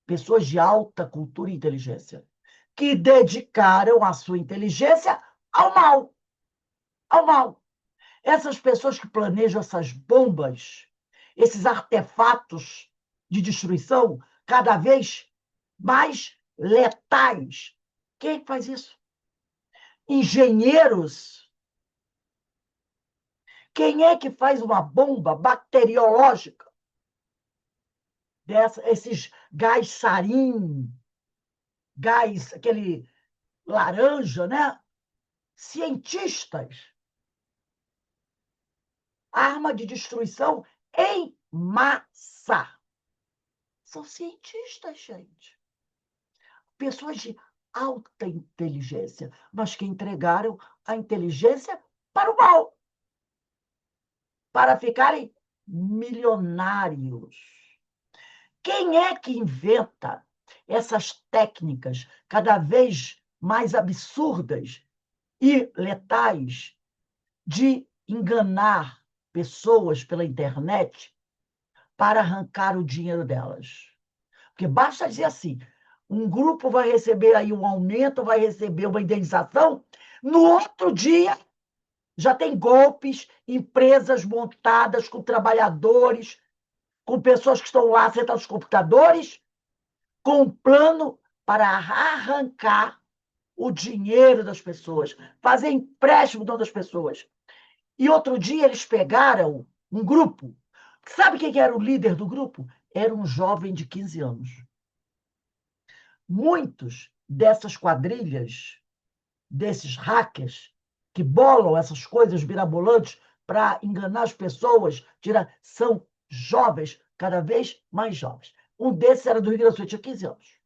Pessoas de alta cultura e inteligência. Que dedicaram a sua inteligência ao mal. Ao mal. Essas pessoas que planejam essas bombas, esses artefatos de destruição cada vez mais letais. Quem faz isso? Engenheiros. Quem é que faz uma bomba bacteriológica dessa, esses gás sarin, gás, aquele laranja, né? Cientistas. Arma de destruição em massa. São cientistas, gente. Pessoas de alta inteligência, mas que entregaram a inteligência para o mal, para ficarem milionários. Quem é que inventa essas técnicas cada vez mais absurdas e letais de enganar pessoas pela internet para arrancar o dinheiro delas? Porque basta dizer assim, um grupo vai receber aí um aumento, vai receber uma indenização, no outro dia já tem golpes, empresas montadas com trabalhadores, com pessoas que estão lá sentadas nos computadores, com um plano para arrancar o dinheiro das pessoas, fazer empréstimo das pessoas. E outro dia eles pegaram um grupo. Sabe quem era o líder do grupo? Era um jovem de 15 anos. Muitos dessas quadrilhas, desses hackers, que bolam essas coisas mirabolantes para enganar as pessoas, são jovens, cada vez mais jovens. Um desses era do Rio Grande do Sul, tinha 15 anos.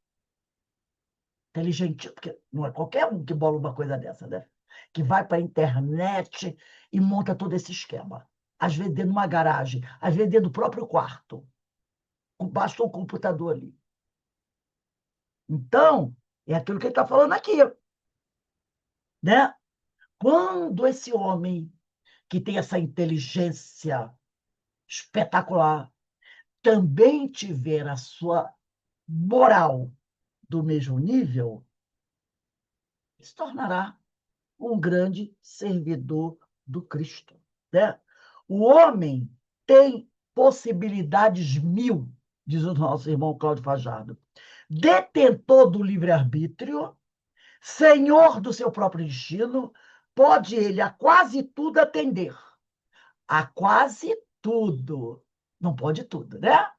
Inteligente, porque não é qualquer um que bola uma coisa dessa, né? Que vai para a internet e monta todo esse esquema. Às vezes dentro de uma garagem, às vezes dentro do próprio quarto. Basta um computador ali. Então, é aquilo que ele está falando aqui, né? Quando esse homem que tem essa inteligência espetacular também tiver a sua moral do mesmo nível, se tornará um grande servidor do Cristo, né? O homem tem possibilidades mil, diz o nosso irmão Cláudio Fajardo. Detentor do livre-arbítrio, senhor do seu próprio destino, pode ele a quase tudo atender. A quase tudo. Não pode tudo, né?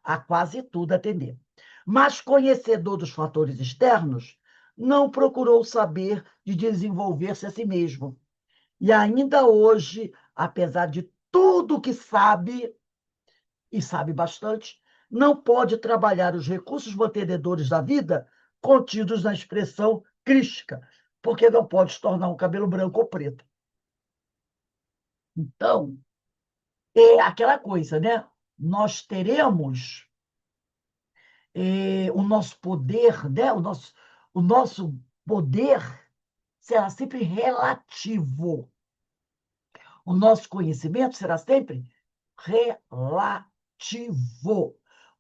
A quase tudo atender. Mas conhecedor dos fatores externos, não procurou saber de desenvolver-se a si mesmo. E ainda hoje, apesar de tudo que sabe, e sabe bastante, não pode trabalhar os recursos mantenedores da vida contidos na expressão crística, porque não pode se tornar um cabelo branco ou preto. Então, é aquela coisa, né? Nós teremos o nosso poder, né? O nosso poder será sempre relativo. O nosso conhecimento será sempre relativo,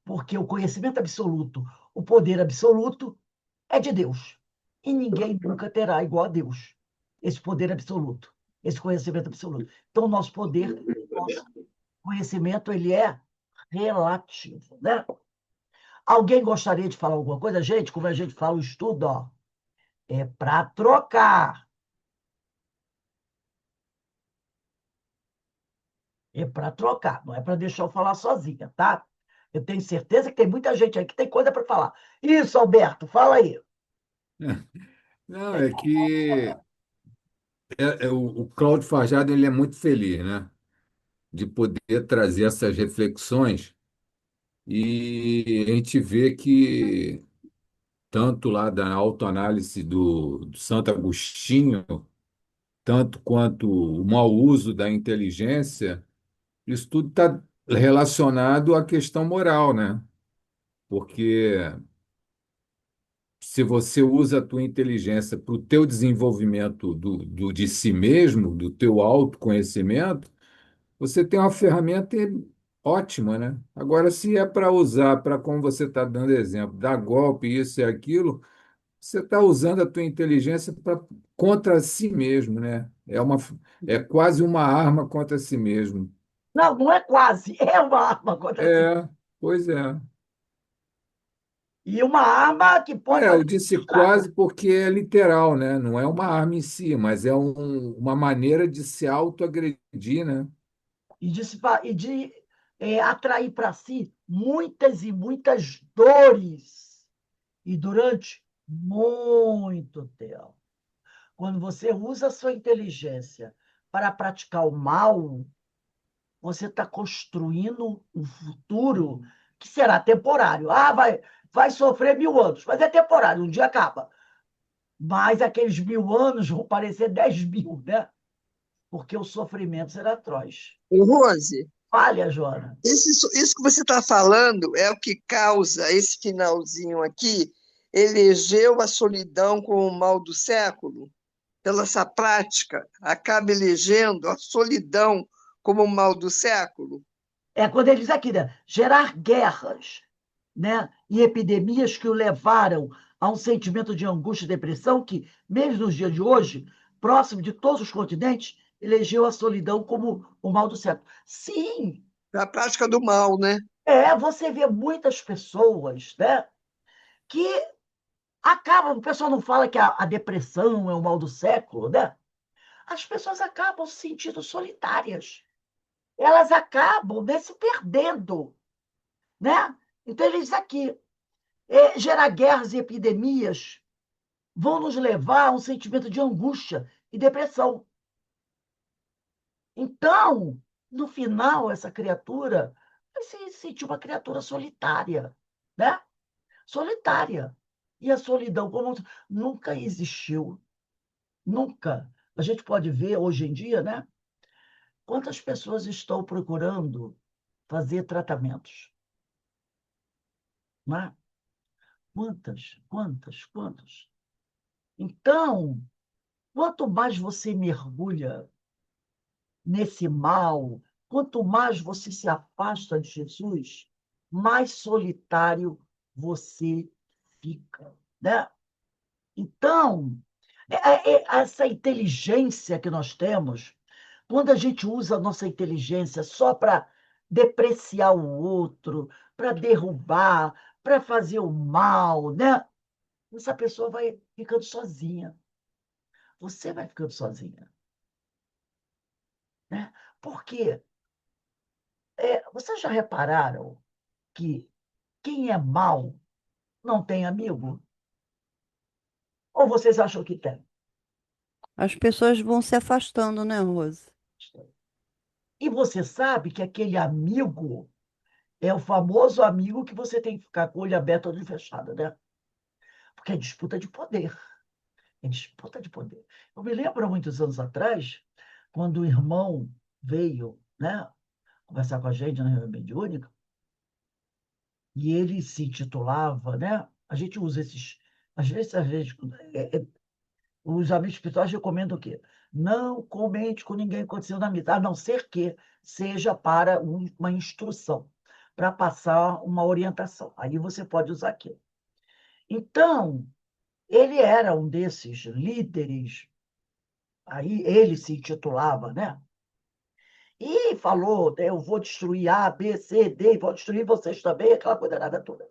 porque o conhecimento absoluto, o poder absoluto é de Deus. E ninguém nunca terá igual a Deus esse poder absoluto, esse conhecimento absoluto. Então, o nosso poder, nosso conhecimento, ele é relativo, né? Alguém gostaria de falar alguma coisa? Gente, como a gente fala o estudo, ó, é para trocar. É para trocar, não é para deixar eu falar sozinha, tá? Eu tenho certeza que tem muita gente aí que tem coisa para falar. Isso, Alberto, fala aí. Não, é que o Cláudio Fajardo ele é muito feliz, né? De poder trazer essas reflexões e a gente vê que tanto lá da autoanálise do Santo Agostinho, tanto quanto o mau uso da inteligência, isso tudo está relacionado à questão moral, né? Porque se você usa a tua inteligência para o teu desenvolvimento de si mesmo, do teu autoconhecimento, você tem uma ferramenta ótima, né? Agora, se é para usar, para como você está dando exemplo, dar golpe, isso e aquilo, você está usando a tua inteligência contra si mesmo, né? É quase uma arma contra si mesmo. Não, não é quase, é uma arma contra si. É, pois é. E uma arma que pode É, eu fazer disse estrago quase porque é literal, né? Não é uma arma em si, mas é uma maneira de se autoagredir, né? e de atrair para si muitas e muitas dores. E durante muito tempo. Quando você usa a sua inteligência para praticar o mal, você está construindo um futuro que será temporário. Ah, vai sofrer 1000 anos, mas é temporário, um dia acaba. Mas aqueles 1000 anos vão parecer 10.000, né? Porque o sofrimento será atroz. Ô, Rose, Falha, Joana. isso que você está falando é o que causa esse finalzinho aqui, elegeu a solidão como o mal do século? Pela essa prática, acaba elegendo a solidão como o mal do século? É quando ele diz aqui, né? Gerar guerras, né? E epidemias que o levaram a um sentimento de angústia e depressão que, mesmo nos dias de hoje, próximo de todos os continentes, elegeu a solidão como o mal do século. Sim, A prática do mal, né? você vê muitas pessoas, né, que acabam, o pessoal não fala que a depressão é o mal do século, né? As pessoas acabam se sentindo solitárias. Elas acabam, né, se perdendo, né? Então, ele diz aqui, gerar guerras e epidemias vão nos levar a um sentimento de angústia e depressão. Então, no final, essa criatura vai se sentir uma criatura solitária, né? Solitária. E a solidão como nunca existiu, nunca. A gente pode ver hoje em dia, né? Quantas pessoas estão procurando fazer tratamentos, né? Quantas, quantas, quantas. Então, quanto mais você mergulha nesse mal, quanto mais você se afasta de Jesus, mais solitário você fica, né? Então, essa inteligência que nós temos, quando a gente usa a nossa inteligência só para depreciar o outro, para derrubar, para fazer o mal, né? Essa pessoa vai ficando sozinha. Você vai ficando sozinha, né? Por quê? Vocês já repararam que quem é mau não tem amigo? Ou vocês acham que tem? As pessoas vão se afastando, né, Rose? E você sabe que aquele amigo é o famoso amigo que você tem que ficar com o olho aberto ou olho fechado, né? Porque é disputa de poder. É disputa de poder. Eu me lembro, há muitos anos atrás, quando o irmão veio, né, conversar com a gente na reunião mediúnica, e ele se intitulava, né? A gente usa esses. Às vezes, os amigos espirituais recomendam o quê? Não comente com ninguém o que aconteceu na missa, a não ser que seja para uma instrução, para passar uma orientação. Aí você pode usar aquilo. Então, ele era um desses líderes, aí ele se intitulava, né? E falou, eu vou destruir A, B, C, D, vou destruir vocês também, aquela coisa nada toda.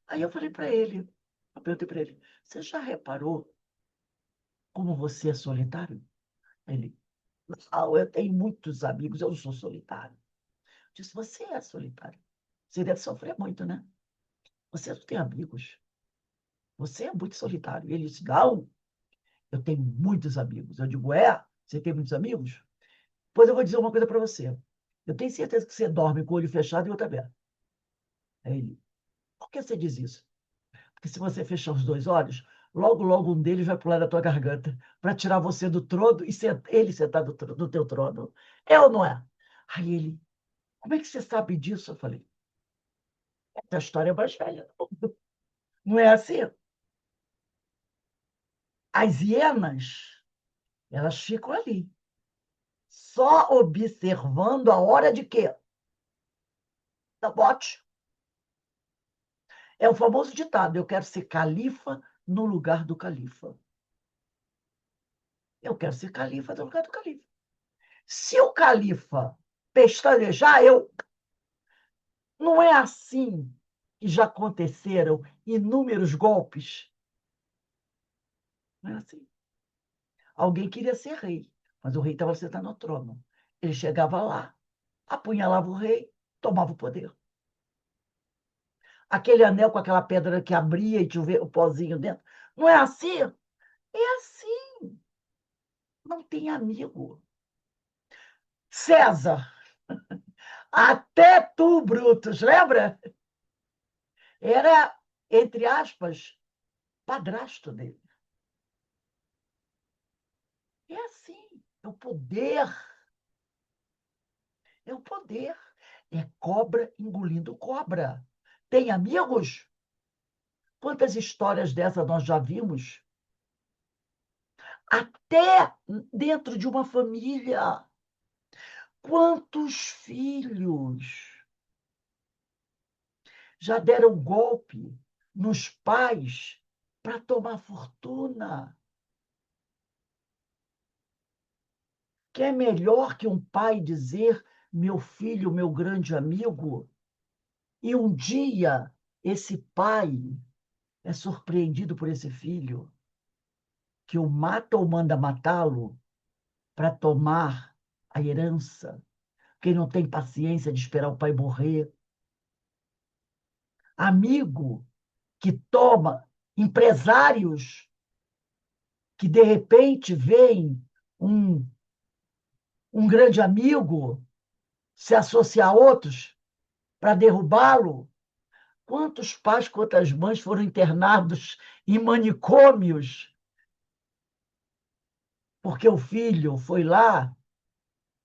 Aí eu falei para ele, eu perguntei para ele, você já reparou como você é solitário? Ele, eu tenho muitos amigos, eu não sou solitário. Eu disse, você é solitário. Você deve sofrer muito, né? Você não tem amigos. Você é muito solitário. Ele disse, não, Eu tenho muitos amigos. Eu digo, você tem muitos amigos? Pois eu vou dizer uma coisa para você. Eu tenho certeza que você dorme com o olho fechado e outro aberto. Aí ele, por que você diz isso? Porque se você fechar os dois olhos, logo, logo um deles vai pular da tua garganta para tirar você do trono e ele sentar do teu trono. É ou não é? Aí ele, como é que você sabe disso? Eu falei, essa história é mais velha. Não é assim? As hienas, elas ficam ali, só observando a hora de quê? Da bote. É o famoso ditado, eu quero ser califa no lugar do califa. Eu quero ser califa no lugar do califa. Se o califa pestanejar, eu... Não é assim que já aconteceram inúmeros golpes? Não é assim. Alguém queria ser rei, mas o rei estava sentado no trono. Ele chegava lá, apunhalava o rei, tomava o poder. Aquele anel com aquela pedra que abria e tinha o pozinho dentro. Não é assim? É assim. Não tem amigo. César, até tu, Brutus, lembra? Era, entre aspas, padrasto dele. É assim. É o poder. É o poder. É cobra engolindo cobra. Tem amigos? Quantas histórias dessas nós já vimos? Até dentro de uma família. Quantos filhos já deram golpe nos pais para tomar fortuna? Que é melhor que um pai dizer, meu filho, meu grande amigo, e um dia esse pai é surpreendido por esse filho, que o mata ou manda matá-lo para tomar a herança, porque não tem paciência de esperar o pai morrer. Amigo que toma, empresários que de repente veem um, um grande amigo se associar a outros para derrubá-lo. Quantos pais, quantas mães foram internados em manicômios porque o filho foi lá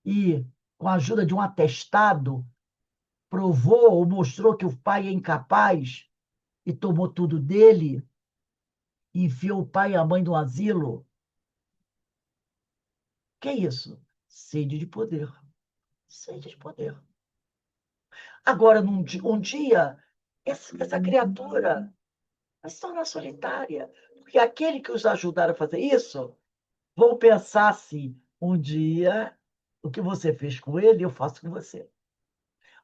e, com a ajuda de um atestado, provou ou mostrou que o pai é incapaz e tomou tudo dele, e enfiou o pai e a mãe no asilo? Que é isso? Sede de poder. Sede de poder. Agora, um dia, essa criatura vai se tornar solitária, porque aquele que os ajudaram a fazer isso vão pensar assim: um dia, o que você fez com ele, eu faço com você.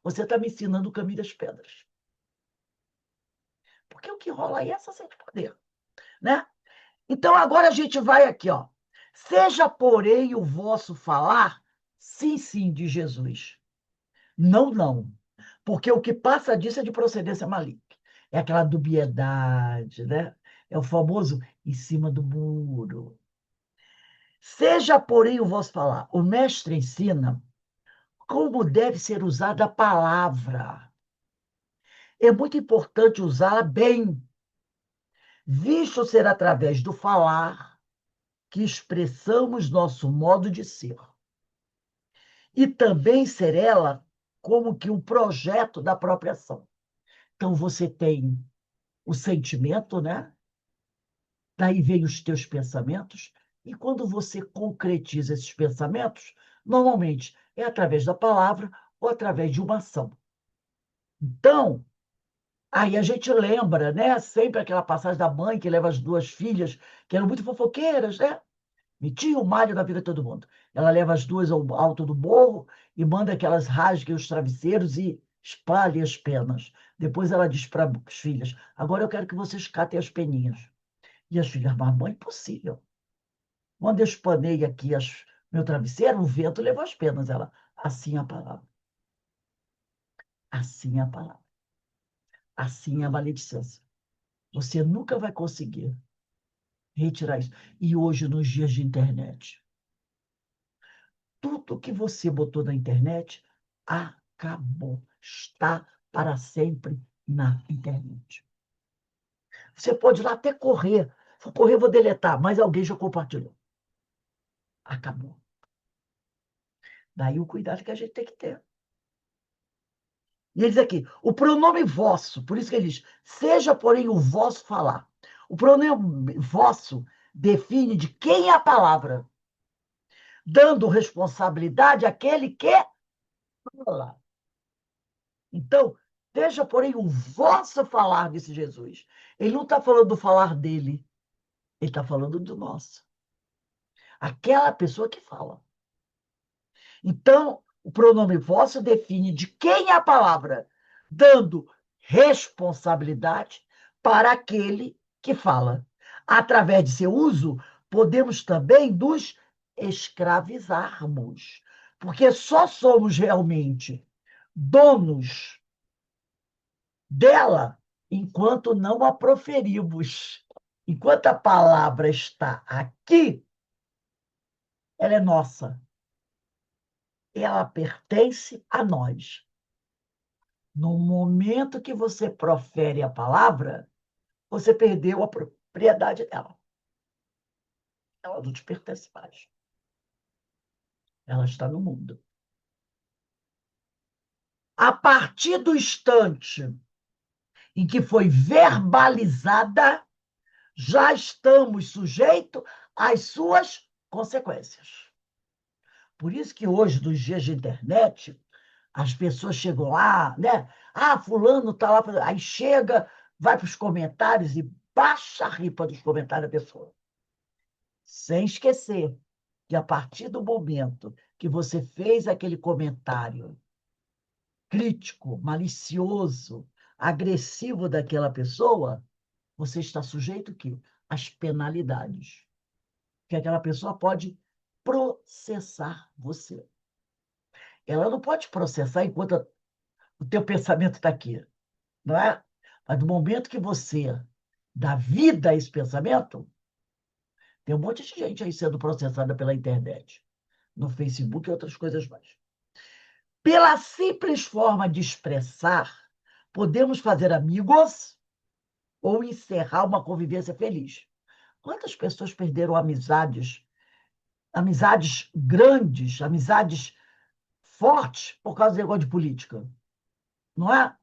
Você está me ensinando o caminho das pedras. Porque o que rola aí é essa sede de poder, né? Então, agora a gente vai aqui, ó. Seja, porém, o vosso falar, sim, sim, de Jesus. Não, não. Porque o que passa disso é de procedência maligna. É aquela dubiedade, né? É o famoso em cima do muro. Seja, porém, o vosso falar. O mestre ensina como deve ser usada a palavra. É muito importante usá-la bem, visto ser através do falar que expressamos nosso modo de ser. E também ser ela como que um projeto da própria ação. Então, você tem o sentimento, né? Daí vem os teus pensamentos, e quando você concretiza esses pensamentos, normalmente é através da palavra ou através de uma ação. Então, aí a gente lembra, né? Sempre aquela passagem da mãe que leva as duas filhas, que eram muito fofoqueiras, né? Metia o malho na vida de todo mundo. Ela leva as duas ao alto do morro e manda que elas rasguem os travesseiros e espalhem as penas. Depois ela diz para as filhas: agora eu quero que vocês catem as peninhas. E as filhas: mas mãe, impossível. Quando eu espanei aqui meu travesseiro, o vento levou as penas. Ela: assim é a palavra. Assim é a palavra. Assim é a maledicência. Você nunca vai conseguir retirar isso. E hoje, nos dias de internet, tudo que você botou na internet acabou. Está para sempre na internet. Você pode ir lá até correr. Se eu correr, vou deletar, mas alguém já compartilhou. Acabou. Daí o cuidado que a gente tem que ter. E ele diz aqui, o pronome vosso, por isso que ele diz, seja, porém, o vosso falar. O pronome vosso define de quem é a palavra, dando responsabilidade àquele que fala. Então, seja, porém, o vosso falar, disse Jesus. Ele não está falando do falar dele, ele está falando do nosso. Aquela pessoa que fala. Então, o pronome vosso define de quem é a palavra, dando responsabilidade para aquele que fala. Através de seu uso, podemos também nos escravizarmos, porque só somos realmente donos dela enquanto não a proferimos. Enquanto a palavra está aqui, ela é nossa. Ela pertence a nós. No momento que você profere a palavra, você perdeu a propriedade dela. Ela não te pertence mais. Ela está no mundo. A partir do instante em que foi verbalizada, já estamos sujeitos às suas consequências. Por isso que hoje, nos dias de internet, as pessoas chegam lá, né? Ah, fulano está lá. Aí chega, vai para os comentários e baixa a ripa dos comentários da pessoa. Sem esquecer que a partir do momento que você fez aquele comentário crítico, malicioso, agressivo daquela pessoa, você está sujeito que às penalidades. Que aquela pessoa pode processar você. Ela não pode processar enquanto o teu pensamento está aqui, não é? Mas no momento que você dá vida a esse pensamento, tem um monte de gente aí sendo processada pela internet, no Facebook e outras coisas mais. Pela simples forma de expressar, podemos fazer amigos ou encerrar uma convivência feliz. Quantas pessoas perderam amizades, amizades grandes, amizades fortes por causa do negócio de política, não é?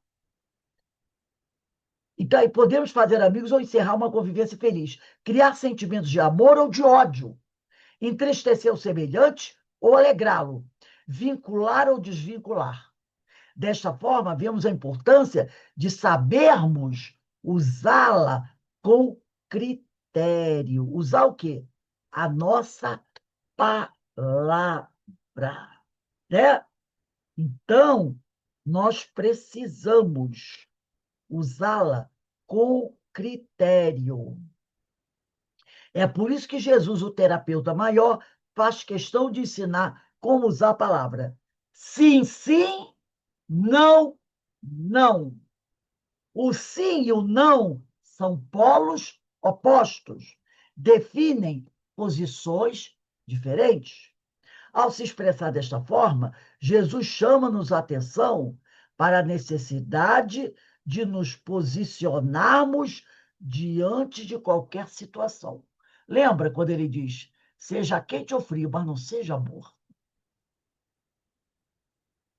Então, aí podemos fazer amigos ou encerrar uma convivência feliz, criar sentimentos de amor ou de ódio, entristecer o semelhante ou alegrá-lo, vincular ou desvincular. Desta forma, vemos a importância de sabermos usá-la com critério. Usar o quê? A nossa palavra, né? Então, nós precisamos usá-la com critério. É por isso que Jesus, o terapeuta maior, faz questão de ensinar como usar a palavra. Sim, sim, não, não. O sim e o não são polos opostos, definem posições diferentes. Ao se expressar desta forma, Jesus chama-nos a atenção para a necessidade de nos posicionarmos diante de qualquer situação. Lembra quando ele diz: seja quente ou frio, mas não seja amor.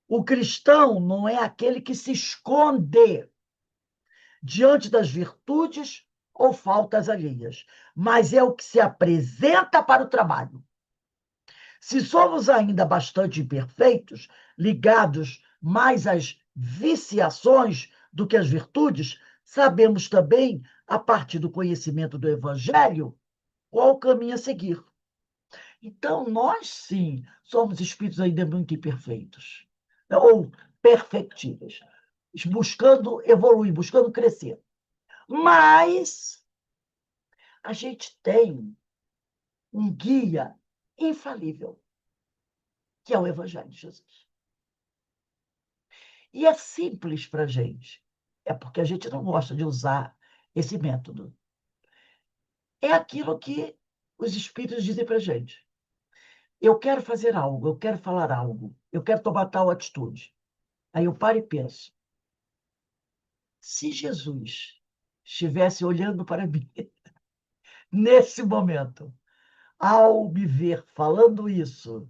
O cristão não é aquele que se esconde diante das virtudes ou faltas alheias, mas é o que se apresenta para o trabalho. Se somos ainda bastante imperfeitos, ligados mais às viciações do que às virtudes, sabemos também, a partir do conhecimento do Evangelho, qual o caminho a seguir. Então, nós, sim, somos espíritos ainda muito imperfeitos, ou perfectíveis, buscando evoluir, buscando crescer. Mas a gente tem um guia infalível, que é o Evangelho de Jesus. E é simples para a gente. É porque a gente não gosta de usar esse método. É aquilo que os espíritos dizem para a gente. Eu quero fazer algo, eu quero falar algo, eu quero tomar tal atitude. Aí eu paro e penso, se Jesus estivesse olhando para mim nesse momento, ao me ver falando isso,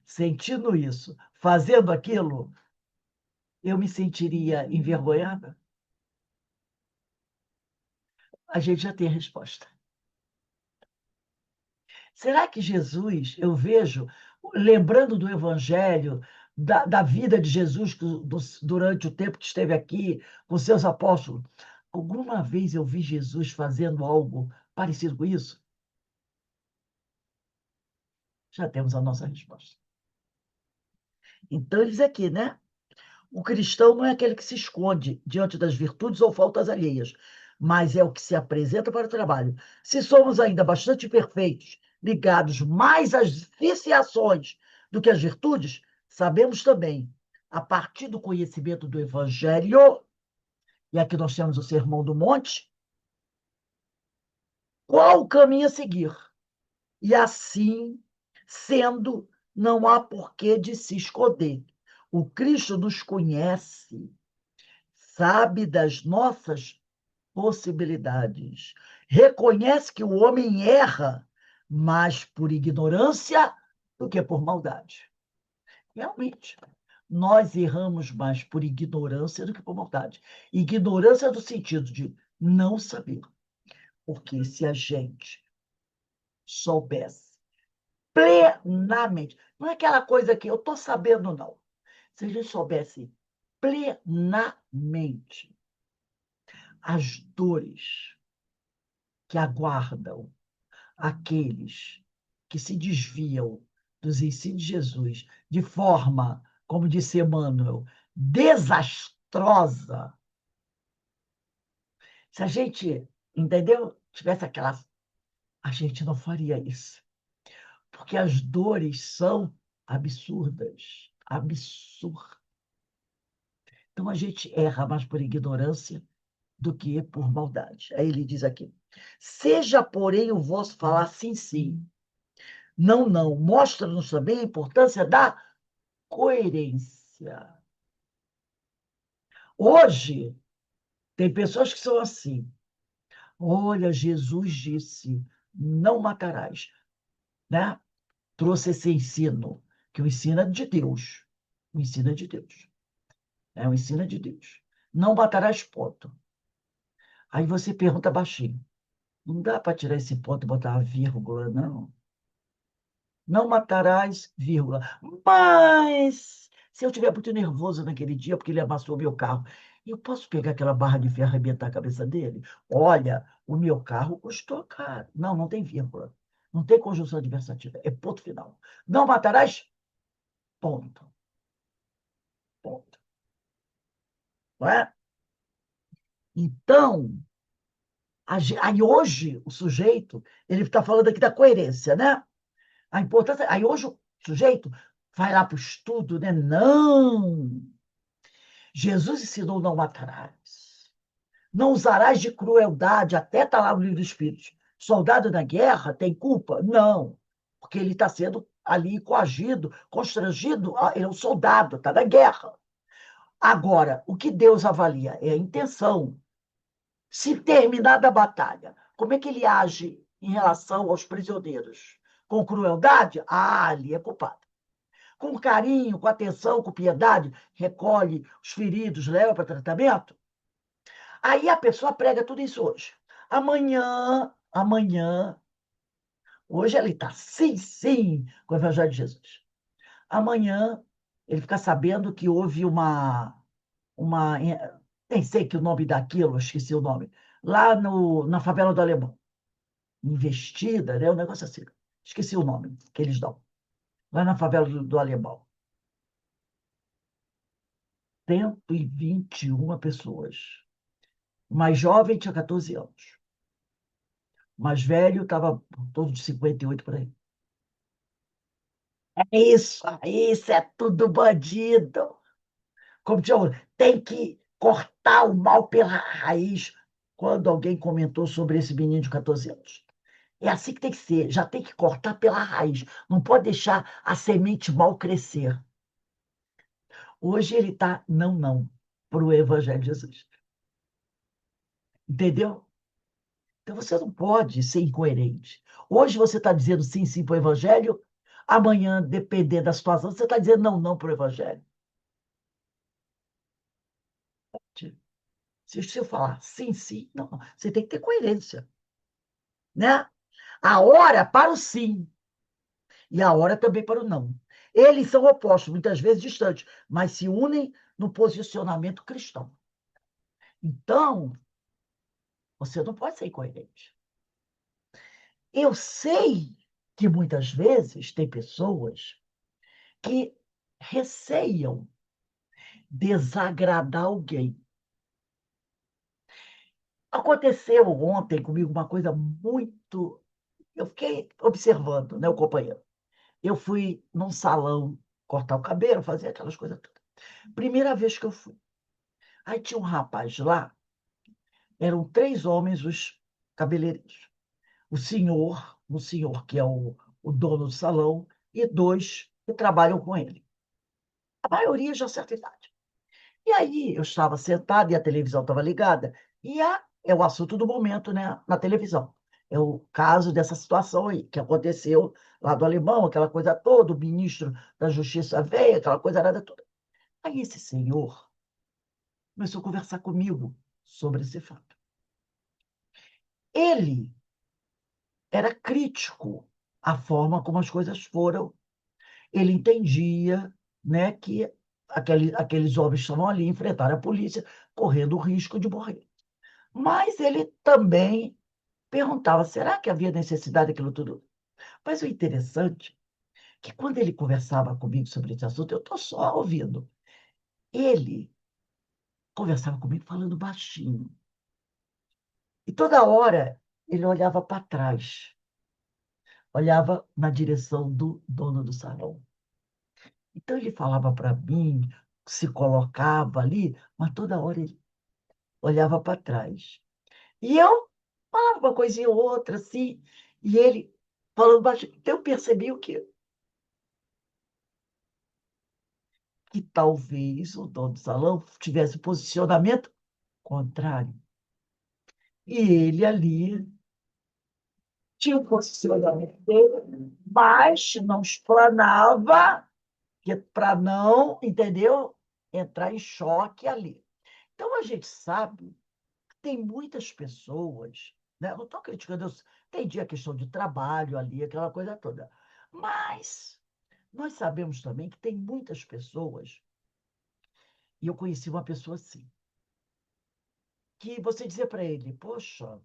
sentindo isso, fazendo aquilo, eu me sentiria envergonhada? A gente já tem a resposta. Será que Jesus, eu vejo, lembrando do Evangelho, da vida de Jesus durante o tempo que esteve aqui com seus apóstolos, alguma vez eu vi Jesus fazendo algo parecido com isso? Já temos a nossa resposta. Então, ele diz aqui, né? O cristão não é aquele que se esconde diante das virtudes ou faltas alheias, mas é o que se apresenta para o trabalho. Se somos ainda bastante perfeitos, ligados mais às viciações do que às virtudes, sabemos também, a partir do conhecimento do Evangelho, e aqui nós temos o Sermão do Monte, qual o caminho a seguir. E assim, sendo, não há porquê de se esconder. O Cristo nos conhece, sabe das nossas possibilidades. Reconhece que o homem erra mais por ignorância do que por maldade. Realmente, nós erramos mais por ignorância do que por maldade. Ignorância no sentido de não saber. Porque se a gente soubesse plenamente, não é aquela coisa que eu estou sabendo, não. Se a gente soubesse plenamente as dores que aguardam aqueles que se desviam dos ensinos de Jesus de forma, como disse Emmanuel, desastrosa. Se a gente, entendeu? Tivesse aquela. A gente não faria isso. Porque as dores são absurdas. Absurdas. Então a gente erra mais por ignorância do que por maldade. Aí ele diz aqui: seja, porém, o vosso falar sim, sim. Não, não. Mostra-nos também a importância da coerência. Hoje, tem pessoas que são assim. Olha, Jesus disse, não matarás. Né? Trouxe esse ensino, que o ensino é de Deus. O ensino é de Deus. O ensino é de Deus. Não matarás, ponto. Aí você pergunta baixinho. Não dá para tirar esse ponto e botar uma vírgula, não. Não matarás, vírgula. Mas, se eu estiver muito nervoso naquele dia, porque ele amassou meu carro, eu posso pegar aquela barra de ferro e arrebentar a cabeça dele? Olha, o meu carro custou caro. Não, não tem vírgula. Não tem conjunção adversativa. É ponto final. Não matarás, ponto. Ponto. Não é? Então, aí hoje, o sujeito, ele está falando aqui da coerência, né? A importância. Aí hoje o sujeito vai lá para o estudo, né? Não! Jesus ensinou: não matarás. Não usarás de crueldade, até está lá no livro dos Espíritos. Soldado na guerra tem culpa? Não, porque ele está sendo ali coagido, constrangido. Ele é um soldado, está na guerra. Agora, o que Deus avalia é a intenção. Se terminar da batalha, como é que ele age em relação aos prisioneiros? Com crueldade? Ah, ali é culpado. Com carinho, com atenção, com piedade, recolhe os feridos, leva para tratamento? Aí a pessoa prega tudo isso hoje. Amanhã, hoje ele está sim, sim, com o Evangelho de Jesus. Amanhã ele fica sabendo que houve uma, nem sei que o nome daquilo, esqueci o nome, lá na favela do Alemão. Investida, né? Um negócio assim. Esqueci o nome que eles dão. Lá na favela do Alemão. 121 pessoas. O mais jovem tinha 14 anos. O mais velho estava todo de 58 por aí. Isso é tudo bandido. Como tinha, tem que cortar o mal pela raiz. Quando alguém comentou sobre esse menino de 14 anos. É assim que tem que ser, já tem que cortar pela raiz. Não pode deixar a semente mal crescer. Hoje ele está não para o Evangelho de Jesus. Entendeu? Então você não pode ser incoerente. Hoje você está dizendo sim para o Evangelho, amanhã, dependendo da situação, você está dizendo não para o Evangelho. Se eu falar sim, não, você tem que ter coerência. Né? A hora para o sim e a hora também para o não. Eles são opostos, muitas vezes distantes, mas se unem no posicionamento cristão. Então, você não pode ser incoerente. Eu sei que muitas vezes tem pessoas que receiam desagradar alguém. Aconteceu ontem comigo uma coisa muito. Eu fiquei observando, né, o companheiro. Eu fui num salão cortar o cabelo, fazer aquelas coisas todas. Primeira vez que eu fui. Aí tinha um rapaz lá, eram 3 homens os cabeleireiros. O senhor que é o dono do salão, e 2 que trabalham com ele. A maioria já certa idade. E aí eu estava sentada e a televisão estava ligada, e é o assunto do momento, né, na televisão. É o caso dessa situação aí, que aconteceu lá do Alemão, aquela coisa toda, o ministro da Justiça veio, aquela coisa nada toda. Aí esse senhor começou a conversar comigo sobre esse fato. Ele era crítico à forma como as coisas foram. Ele entendia, né, que aqueles homens estavam ali, enfrentaram a polícia, correndo o risco de morrer. Mas ele também perguntava, será que havia necessidade daquilo tudo? Mas o interessante é que quando ele conversava comigo sobre esse assunto, eu estou só ouvindo. Ele conversava comigo falando baixinho. E toda hora ele olhava para trás, olhava na direção do dono do salão. Então ele falava para mim, se colocava ali, mas toda hora ele olhava para trás. E eu falava uma coisinha ou outra, assim, e ele falando baixinho. Então eu percebi o quê? Que talvez o dono do salão tivesse posicionamento contrário. E ele ali tinha um posicionamento dele, mas não explanava, para não, entendeu? Entrar em choque ali. Então a gente sabe que tem muitas pessoas, né? Não estou criticando, entendi a questão de trabalho ali, aquela coisa toda. Mas nós sabemos também que tem muitas pessoas, e eu conheci uma pessoa assim, que você dizia para ele, poxa,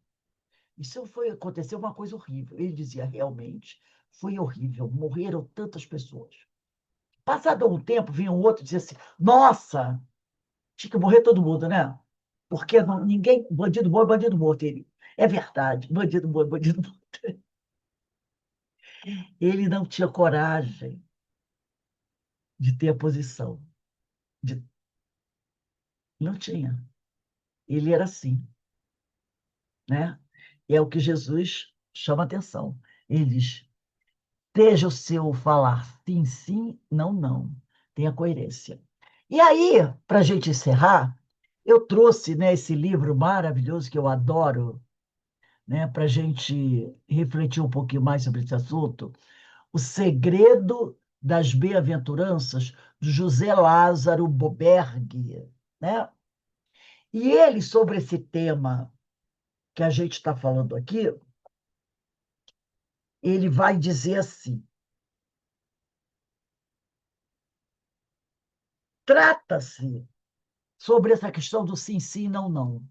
isso aconteceu uma coisa horrível. Ele dizia, realmente, foi horrível, morreram tantas pessoas. Passado um tempo, vinha um outro e dizia assim, nossa, tinha que morrer todo mundo, né? Porque ninguém, bandido bom é bandido morto. Ele, é verdade, bandido bom é bandido morto. Ele não tinha coragem de ter a posição. De... Não tinha. Ele era assim, né? É o que Jesus chama atenção. Ele diz, esteja o seu falar sim, não. Tenha coerência. E aí, para a gente encerrar, eu trouxe, né, esse livro maravilhoso que eu adoro, né, para a gente refletir um pouquinho mais sobre esse assunto, O Segredo das Bem-aventuranças, do José Lázaro Boberg, né? E ele, sobre esse tema que a gente está falando aqui, ele vai dizer assim, trata-se sobre essa questão do sim, não.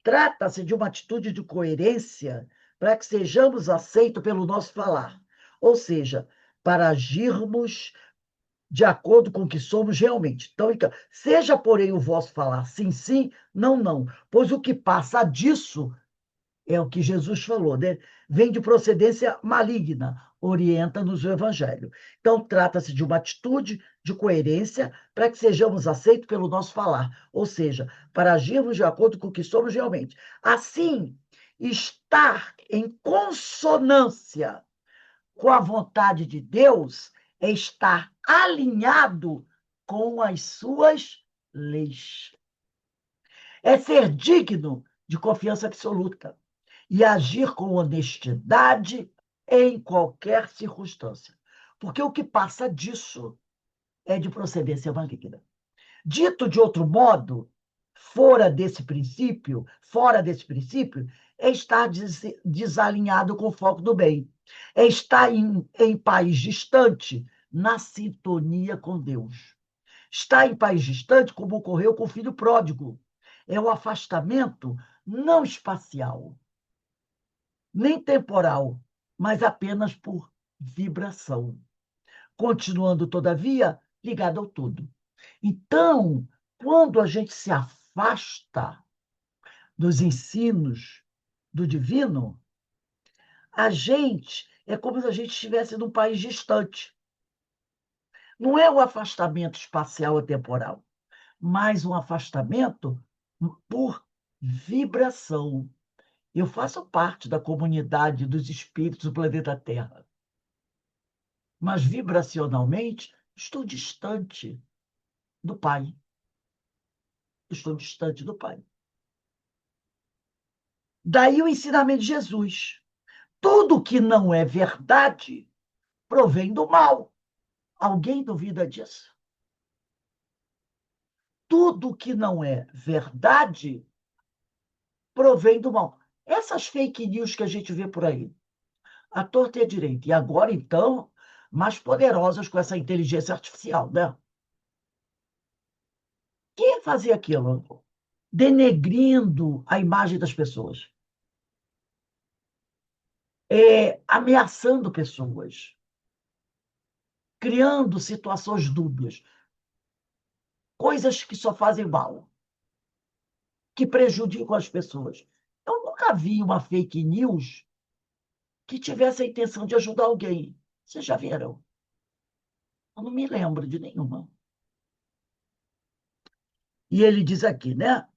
Trata-se de uma atitude de coerência para que sejamos aceitos pelo nosso falar, ou seja, para agirmos de acordo com o que somos realmente. Então, seja, porém, o vosso falar sim, não, pois o que passa disso é o que Jesus falou, né? Vem de procedência maligna, orienta-nos o Evangelho. Então, trata-se de uma atitude de coerência para que sejamos aceitos pelo nosso falar, ou seja, para agirmos de acordo com o que somos realmente. Assim, Estar em consonância com a vontade de Deus é estar alinhado com as suas leis. É ser digno de confiança absoluta e agir com honestidade em qualquer circunstância. Porque o que passa disso é de procedência maligna. Dito de outro modo, fora desse princípio, é estar desalinhado com o foco do bem. É estar em país distante, na sintonia com Deus. Estar em país distante, como ocorreu com o filho pródigo. É o afastamento não espacial, nem temporal, mas apenas por vibração. Continuando, todavia, ligado ao todo. Então, quando a gente se afasta dos ensinos do divino, a gente é como se a gente estivesse num país distante. Não é um afastamento espacial ou temporal, mas um afastamento por vibração. Eu faço parte da comunidade dos espíritos do planeta Terra, mas vibracionalmente estou distante do Pai. Estou distante do Pai. Daí o ensinamento de Jesus. Tudo que não é verdade provém do mal. Alguém duvida disso? Tudo que não é verdade provém do mal. Essas fake news que a gente vê por aí, à torta e à direita, e agora, então, mais poderosas com essa inteligência artificial, né? Quem fazia aquilo? Denegrindo a imagem das pessoas, ameaçando pessoas, criando situações dúbias, coisas que só fazem mal, que prejudicam as pessoas. Eu nunca vi uma fake news que tivesse a intenção de ajudar alguém. Vocês já viram? Eu não me lembro de nenhuma. E ele diz aqui, né?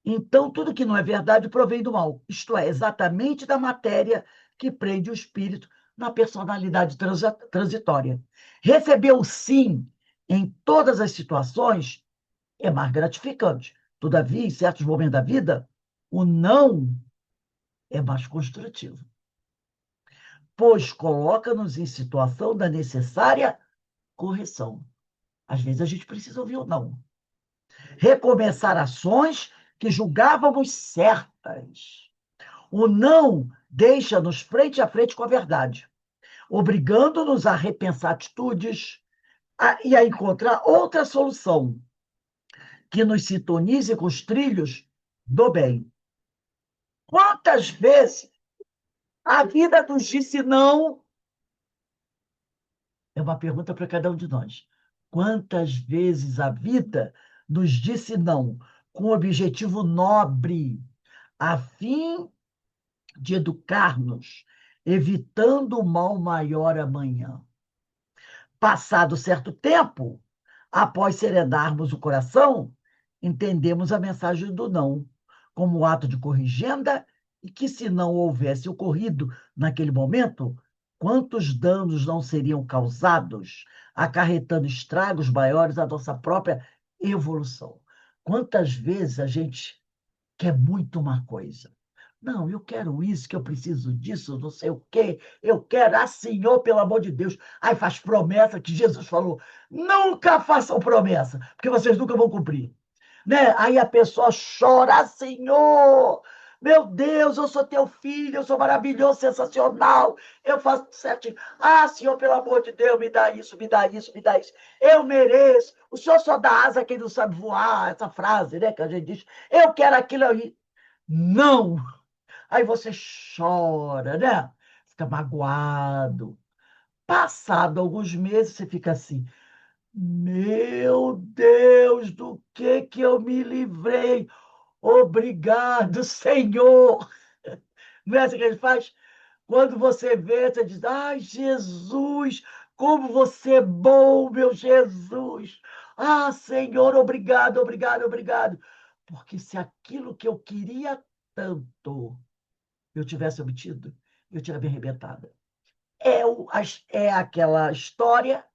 Então, tudo que não é verdade provém do mal, isto é, exatamente da matéria que prende o espírito na personalidade transitória. Receber o sim em todas as situações é mais gratificante. Todavia, em certos momentos da vida, o não é mais construtivo, pois coloca-nos em situação da necessária correção. Às vezes a gente precisa ouvir o não. Recomeçar ações que julgávamos certas. O não deixa-nos frente a frente com a verdade, obrigando-nos a repensar atitudes e a encontrar outra solução que nos sintonize com os trilhos do bem. Quantas vezes a vida nos disse não? É uma pergunta para cada um de nós. Quantas vezes a vida nos disse não, com um objetivo nobre, a fim de educar-nos, evitando o mal maior amanhã? Passado certo tempo, após serenarmos o coração, entendemos a mensagem do não como ato de corrigenda e que, se não houvesse ocorrido naquele momento, quantos danos não seriam causados, acarretando estragos maiores à nossa própria evolução. Quantas vezes a gente quer muito uma coisa. Não, eu quero isso, que eu preciso disso, não sei o quê. Eu quero, Senhor, pelo amor de Deus. Aí faz promessa que Jesus falou. Nunca façam promessa, porque vocês nunca vão cumprir. Né? Aí a pessoa chora, Senhor, meu Deus, eu sou teu filho, eu sou maravilhoso, sensacional, eu faço certinho. Senhor, pelo amor de Deus, me dá isso, me dá isso, me dá isso. Eu mereço. O Senhor só dá asa a quem não sabe voar, essa frase, né, que a gente diz. Eu quero aquilo aí. Não. Aí você chora, né? Fica magoado. Passado alguns meses, você fica assim, meu Deus, do que eu me livrei? Obrigado, Senhor. Não é assim que ele faz? Quando você vê, você diz, ai, Jesus, como você é bom, meu Jesus. Senhor, obrigado, obrigado, obrigado. Porque se aquilo que eu queria tanto eu tivesse obtido, eu tinha me arrebentado. É aquela história,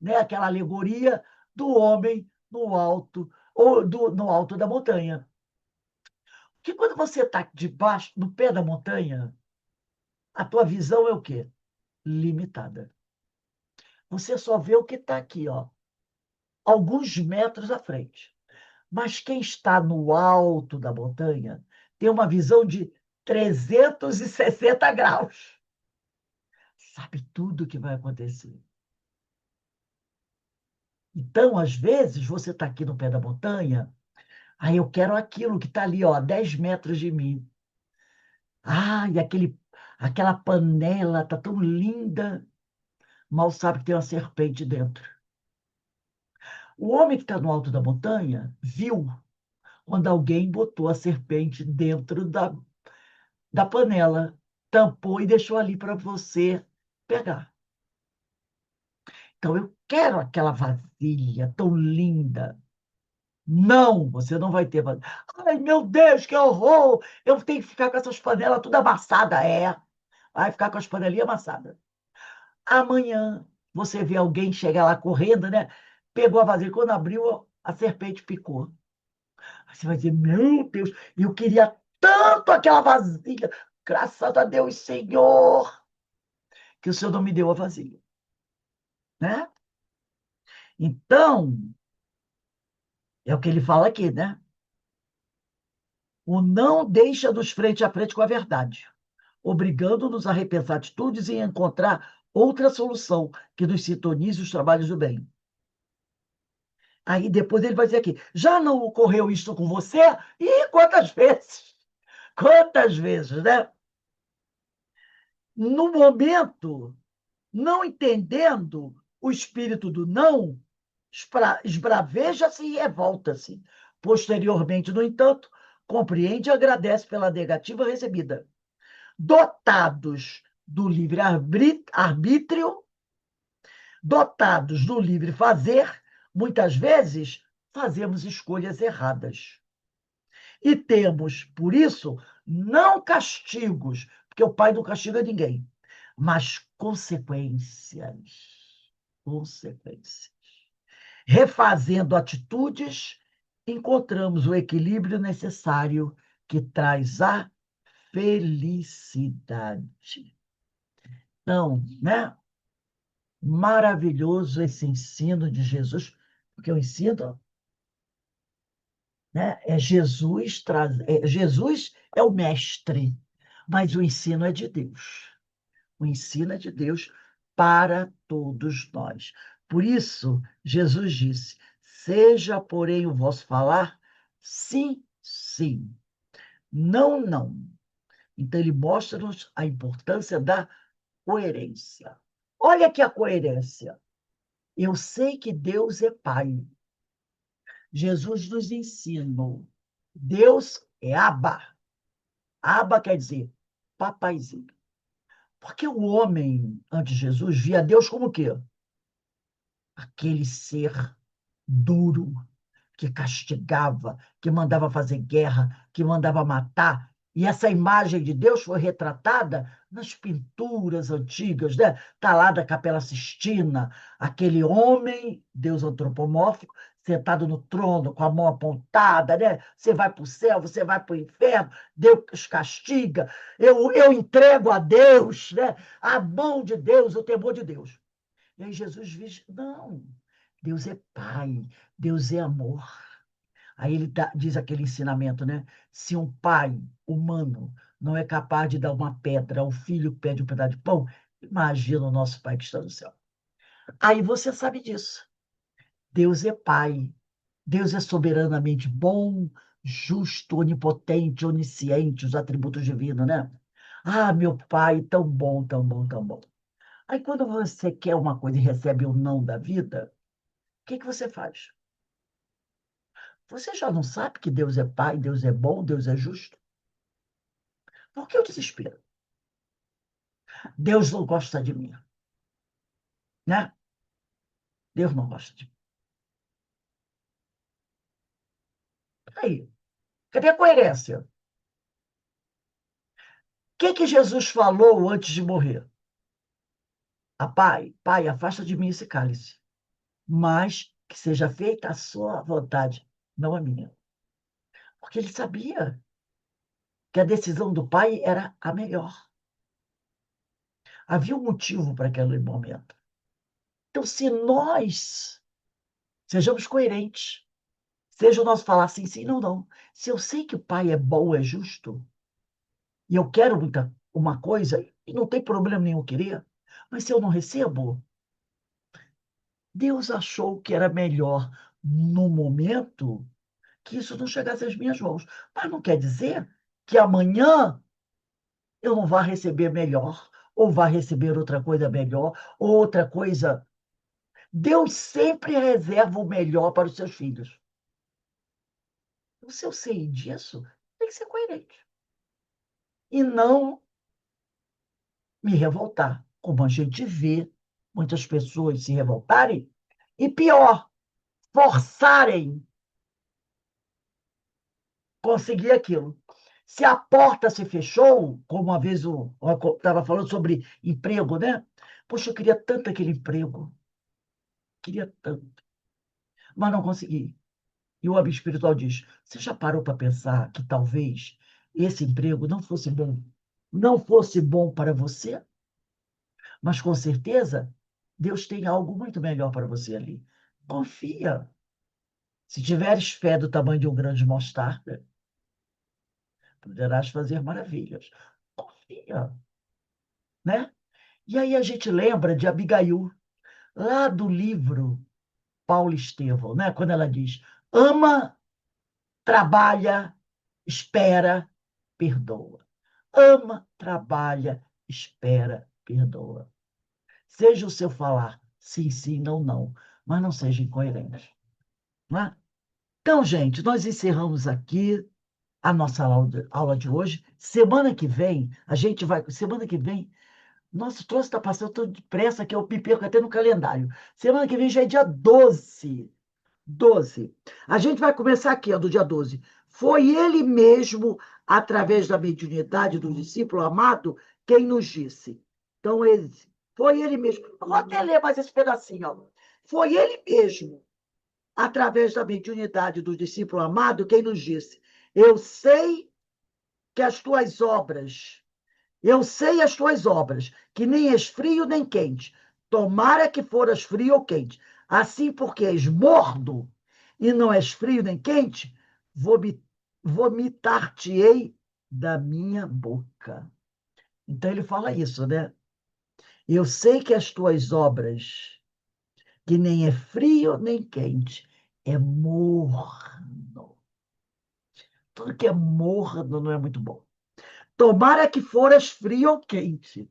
né? Aquela alegoria do homem no alto, no alto da montanha. Que quando você está debaixo, no pé da montanha, a tua visão é o quê? Limitada. Você só vê o que está aqui, ó, alguns metros à frente. Mas quem está no alto da montanha tem uma visão de 360 graus. Sabe tudo o que vai acontecer. Então, às vezes, você está aqui no pé da montanha, aí eu quero aquilo que está ali, ó, a 10 metros de mim. Ah, e aquela panela está tão linda, mal sabe que tem uma serpente dentro. O homem que está no alto da montanha viu quando alguém botou a serpente dentro da panela, tampou e deixou ali para você pegar. Então, eu quero aquela vasilha tão linda. Não, você não vai ter vasilha. Ai, meu Deus, que horror! Eu tenho que ficar com essas panelas tudo amassadas. É, vai ficar com as panelinhas amassadas. Amanhã, você vê alguém chegar lá correndo, né? Pegou a vasilha, quando abriu, a serpente picou. Aí você vai dizer, meu Deus, eu queria tanto aquela vasilha. Graças a Deus, Senhor, que o Senhor não me deu a vasilha, né? Então, é o que ele fala aqui, né? O não deixa-nos frente a frente com a verdade, obrigando-nos a repensar atitudes e encontrar outra solução que nos sintonize os trabalhos do bem. Aí depois ele vai dizer aqui, já não ocorreu isso com você? E quantas vezes? Quantas vezes, né? No momento, não entendendo o espírito do não, esbraveja-se e revolta-se. Posteriormente, no entanto, compreende e agradece pela negativa recebida. Dotados do livre arbítrio, dotados do livre fazer, muitas vezes fazemos escolhas erradas. E temos, por isso, não castigos, porque o Pai não castiga ninguém, mas consequências. Consequências. Refazendo atitudes, encontramos o equilíbrio necessário que traz a felicidade. Então, né? Maravilhoso esse ensino de Jesus, porque o ensino, né, Jesus é o mestre, mas o ensino é de Deus. O ensino é de Deus para todos nós. Por isso, Jesus disse: seja, porém, o vosso falar sim, sim, não, não. Então, ele mostra-nos a importância da coerência. Olha aqui a coerência. Eu sei que Deus é Pai. Jesus nos ensinou. Deus é Abba. Abba quer dizer papaizinho. Porque o homem, antes de Jesus, via Deus como o quê? Aquele ser duro, que castigava, que mandava fazer guerra, que mandava matar. E essa imagem de Deus foi retratada nas pinturas antigas, né? Está lá da Capela Sistina, aquele homem, Deus antropomórfico, sentado no trono, com a mão apontada, né? Você vai para o céu, você vai para o inferno, Deus castiga, eu entrego a Deus, né? A mão de Deus, o temor de Deus. E aí Jesus diz, não, Deus é Pai, Deus é amor. Aí ele diz aquele ensinamento, né? Se um pai humano não é capaz de dar uma pedra ao filho que pede um pedaço de pão, imagina o nosso Pai que está no céu. Aí você sabe disso. Deus é Pai. Deus é soberanamente bom, justo, onipotente, onisciente, os atributos divinos, né? Ah, meu Pai, tão bom, tão bom, tão bom. Aí quando você quer uma coisa e recebe o não da vida, o que você faz? Você já não sabe que Deus é Pai, Deus é bom, Deus é justo? Por que o desespero? Deus não gosta de mim, né? Deus não gosta de mim. Aí, cadê a coerência? O que Jesus falou antes de morrer? Pai, Pai, afasta de mim esse cálice, mas que seja feita a sua vontade, não a minha. Porque ele sabia que a decisão do Pai era a melhor. Havia um motivo para aquele momento. Então, se nós sejamos coerentes, seja o nosso falar sim, sim, não, não. Se eu sei que o Pai é bom, é justo, e eu quero uma coisa, e não tem problema nenhum querer, mas se eu não recebo, Deus achou que era melhor no momento que isso não chegasse às minhas mãos. Mas não quer dizer que amanhã eu não vá receber melhor, ou vá receber outra coisa melhor, ou outra coisa. Deus sempre reserva o melhor para os seus filhos. Então, se eu sei disso, tem que ser coerente. E não me revoltar, como a gente vê muitas pessoas se revoltarem, e pior, forçarem conseguir aquilo. Se a porta se fechou, como uma vez eu estava falando sobre emprego, né? Poxa, eu queria tanto aquele emprego, queria tanto, mas não consegui. E o homem espiritual diz: você já parou para pensar que talvez esse emprego não fosse bom para você? Mas com certeza Deus tem algo muito melhor para você ali. Confia. Se tiveres fé do tamanho de um grão de mostarda, poderás fazer maravilhas. Confia, né? E aí a gente lembra de Abigail, lá do livro Paulo Estevão, né? Quando ela diz: ama, trabalha, espera, perdoa. Ama, trabalha, espera, perdoa. Seja o seu falar sim, sim, não, não, mas não seja incoerente. Não é? Então, gente, nós encerramos aqui a nossa aula de hoje. Semana que vem, a gente vai. Semana que vem, nossa, o troço está passando tão depressa que eu me perco até no calendário. Semana que vem já é dia 12. 12. A gente vai começar aqui, ó, do dia 12. Foi ele mesmo, através da mediunidade do discípulo amado, quem nos disse. Então, foi ele mesmo. Eu vou até ler mais esse pedacinho. Ó. Foi ele mesmo, através da mediunidade do discípulo amado, quem nos disse: Eu sei que as tuas obras eu sei as tuas obras, que nem és frio nem quente. Tomara que foras frio ou quente. Assim, porque és morno e não és frio nem quente, vomitar-te-ei da minha boca. Então ele fala isso, né? Eu sei que as tuas obras, que nem é frio nem quente, é morno. Tudo que é morno não é muito bom. Tomara que foras frio ou quente.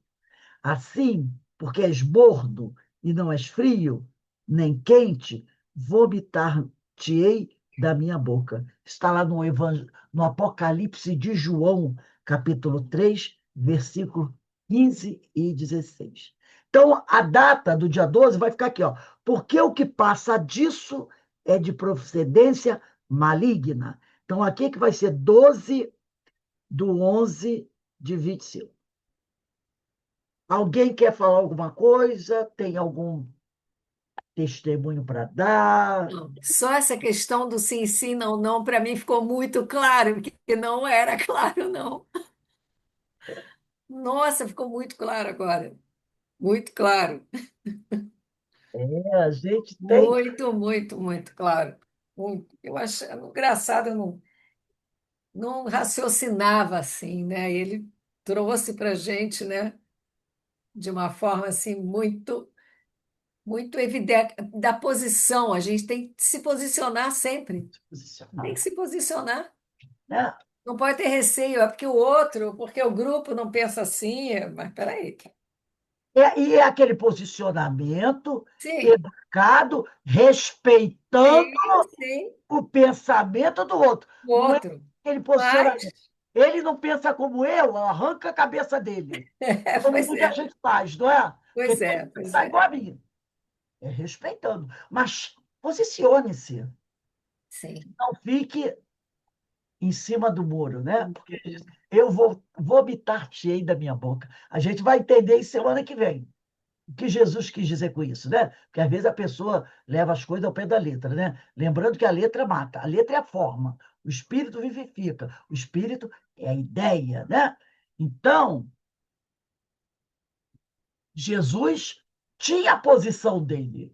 Assim, porque és morno e não és frio, nem quente, vomitar-te-ei da minha boca. Está lá no Apocalipse de João, capítulo 3, versículo 15 e 16. Então, a data do dia 12 vai ficar aqui, ó. Porque o que passa disso é de procedência maligna. Então, aqui que vai ser 12/11/25. Alguém quer falar alguma coisa? Tem algum testemunho para dar? Não, só essa questão do sim, sim, não, não, para mim ficou muito claro, que não era claro, não. Nossa, ficou muito claro agora. Muito claro. A gente tem. Muito, muito, muito claro. Muito. Eu acho engraçado, eu não raciocinava assim, né? Ele trouxe para a gente, né, de uma forma assim muito, muito evidente da posição. A gente tem que se posicionar sempre. Tem que se posicionar. Né? Não pode ter receio, é porque o outro, porque o grupo não pensa assim, mas peraí. E é aquele posicionamento Sim, educado, respeitando sim, sim, o pensamento do outro. o Não é outro. aquele Mas, posicionamento. Ele não pensa como eu arranca a cabeça dele. Como muita gente faz, não é? Porque pois tem que é, pois pensar é. igual a mim. É respeitando. Mas posicione-se. Sim, Não fique. em cima do muro, né? Porque ele diz, eu vou vomitar-te-ei da minha boca. A gente vai entender isso semana que vem. O que Jesus quis dizer com isso, né? Porque às vezes a pessoa leva as coisas ao pé da letra, né? Lembrando que a letra mata, a letra é a forma, o espírito vivifica, o espírito é a ideia, né? Então, Jesus tinha a posição dele.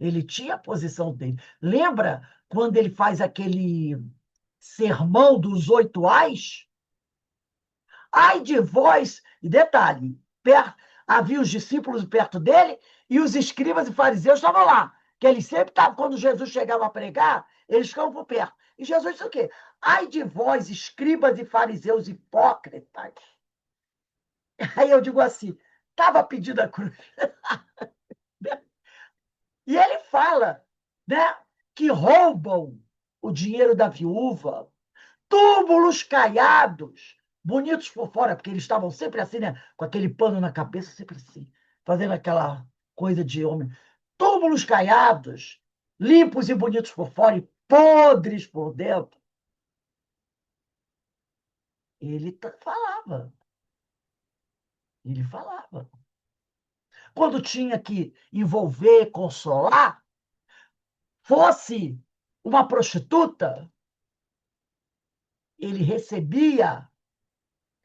Ele tinha a posição dele. Lembra quando ele faz aquele sermão dos 8 ais? Ai de vós, e detalhe, havia os discípulos perto dele e os escribas e fariseus estavam lá, que eles sempre estavam, quando Jesus chegava a pregar, eles ficavam por perto. E Jesus disse o quê? Ai de vós, escribas e fariseus hipócritas. Aí eu digo assim, estava pedindo a cruz. E ele fala, né, que roubam o dinheiro da viúva, túmulos caiados, bonitos por fora, porque eles estavam sempre assim, né? Com aquele pano na cabeça, sempre assim, fazendo aquela coisa de homem. Túmulos caiados, limpos e bonitos por fora e podres por dentro. Falava, ele falava. Quando tinha que envolver, consolar, fosse uma prostituta, ele recebia,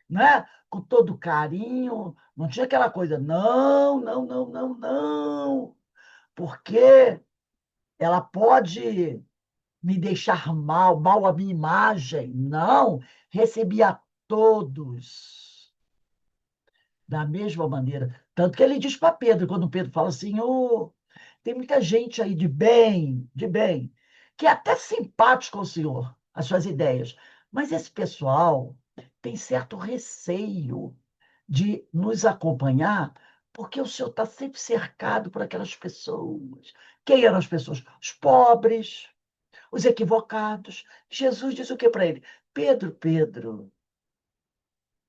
né? Com todo carinho, não tinha aquela coisa, não, não, não, não, não, porque ela pode me deixar mal, mal a minha imagem. Não, recebia todos da mesma maneira. Tanto que ele diz para Pedro, quando Pedro fala assim, tem muita gente aí de bem, que é até simpático ao Senhor, as suas ideias, mas esse pessoal tem certo receio de nos acompanhar, porque o Senhor está sempre cercado por aquelas pessoas. Quem eram as pessoas? Os pobres, os equivocados. Jesus diz o que para ele? Pedro, Pedro,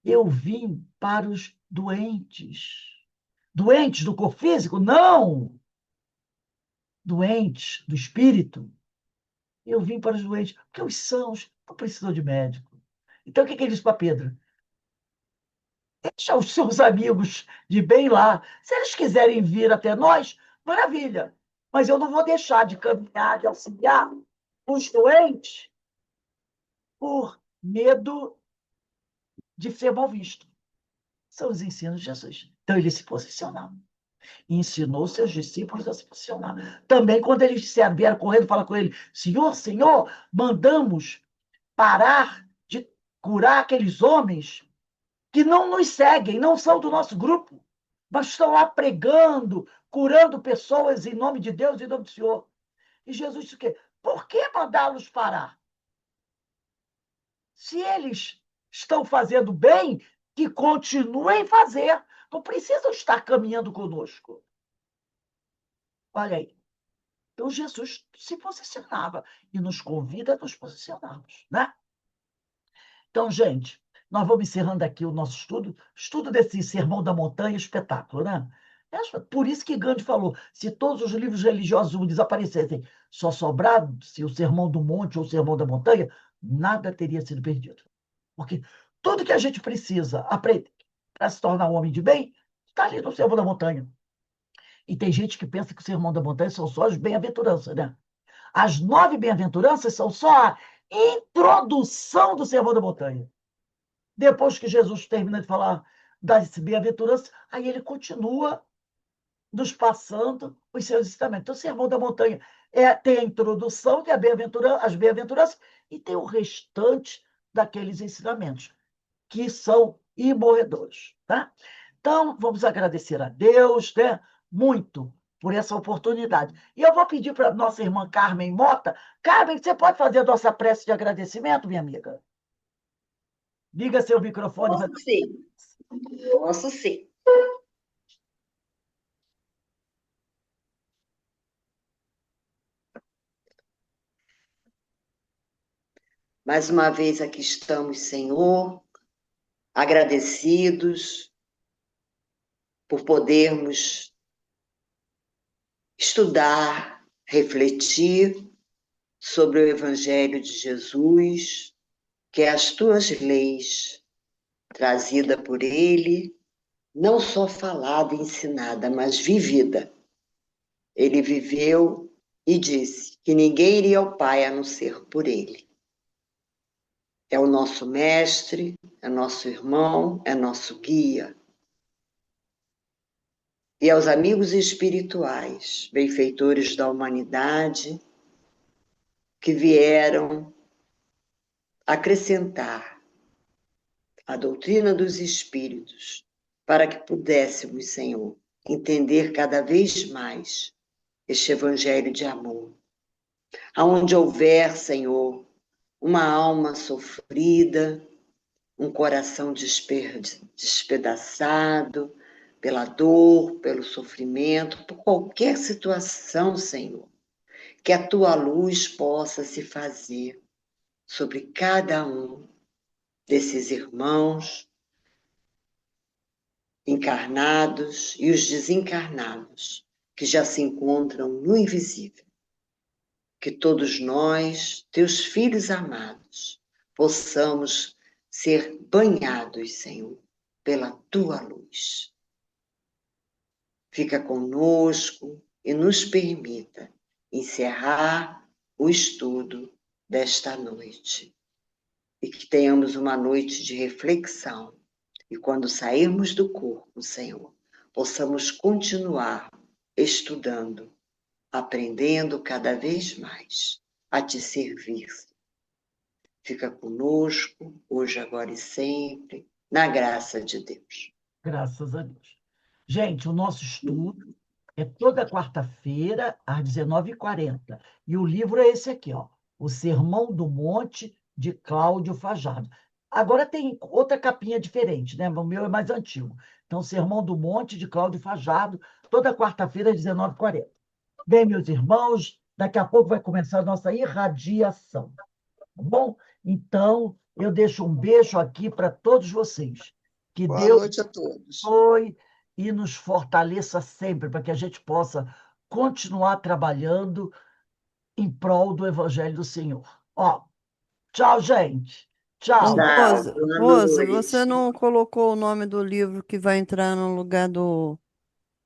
eu vim para os doentes. Doentes do corpo físico? Não! Doentes do espírito. Eu vim para os doentes, porque os sãos não precisam de médico. Então, o que ele diz para Pedro? Deixa os seus amigos de bem lá. Se eles quiserem vir até nós, maravilha. Mas eu não vou deixar de caminhar, de auxiliar os doentes por medo de ser mal visto. São os ensinos de Jesus. Então, ele se posicionava. E ensinou seus discípulos a se posicionar. Também, quando eles disseram, vieram correndo falar com ele: Senhor, Senhor, mandamos parar de curar aqueles homens que não nos seguem, não são do nosso grupo, mas estão lá pregando, curando pessoas em nome de Deus e em nome do Senhor. E Jesus disse o quê? Por que mandá-los parar? Se eles estão fazendo bem, que continuem a fazer. Não precisam estar caminhando conosco. Olha aí. Então, Jesus se posicionava e nos convida a nos posicionarmos, né? Então, gente, nós vamos encerrando aqui o nosso estudo desse Sermão da Montanha, espetáculo, né? Por isso que Gandhi falou, se todos os livros religiosos desaparecessem, só sobrasse o Sermão do Monte ou o Sermão da Montanha, nada teria sido perdido. Porque tudo que a gente precisa aprender para se tornar um homem de bem, está ali no Sermão da Montanha. E tem gente que pensa que o Sermão da Montanha são só as bem-aventuranças, né? As 9 bem-aventuranças são só a introdução do Sermão da Montanha. Depois que Jesus termina de falar das bem-aventuranças, aí ele continua nos passando os seus ensinamentos. Então, o Sermão da Montanha tem a introdução, que é as bem-aventuranças, e tem o restante daqueles ensinamentos, que são imorredores. Tá? Então, vamos agradecer a Deus, né, muito por essa oportunidade. E eu vou pedir para a nossa irmã Carmen Mota. Carmen, você pode fazer a nossa prece de agradecimento, minha amiga? Liga seu microfone. Posso sim, posso sim. Mais uma vez aqui estamos, Senhor, agradecidos por podermos estudar, refletir sobre o Evangelho de Jesus, que é as tuas leis, trazida por ele, não só falada e ensinada, mas vivida. Ele viveu e disse que ninguém iria ao Pai a não ser por ele. É o nosso mestre, é nosso irmão, é nosso guia. E aos amigos espirituais, benfeitores da humanidade, que vieram acrescentar a doutrina dos espíritos, para que pudéssemos, Senhor, entender cada vez mais este evangelho de amor. Aonde houver, Senhor, uma alma sofrida, um coração despedaçado pela dor, pelo sofrimento, por qualquer situação, Senhor, que a tua luz possa se fazer sobre cada um desses irmãos encarnados e os desencarnados que já se encontram no invisível. Que todos nós, teus filhos amados, possamos ser banhados, Senhor, pela tua luz. Fica conosco e nos permita encerrar o estudo desta noite. E que tenhamos uma noite de reflexão. E quando sairmos do corpo, Senhor, possamos continuar estudando, aprendendo cada vez mais a te servir. Fica conosco, hoje, agora e sempre, na graça de Deus. Graças a Deus. Gente, o nosso estudo é toda quarta-feira, às 19h40. E o livro é esse aqui, ó, O Sermão do Monte, de Cláudio Fajardo. Agora tem outra capinha diferente, né? O meu é mais antigo. Então, Sermão do Monte, de Cláudio Fajardo, toda quarta-feira, às 19h40. Bem, meus irmãos, daqui a pouco vai começar a nossa irradiação, tá bom? Então, eu deixo um beijo aqui para todos vocês. Que Boa Deus noite a todos. abençoe e nos fortaleça sempre, para que a gente possa continuar trabalhando em prol do Evangelho do Senhor. Ó, tchau, gente. Ô, Tchau. Tchau, Rose, boa Rose, você noite. não colocou o nome do livro que vai entrar no lugar do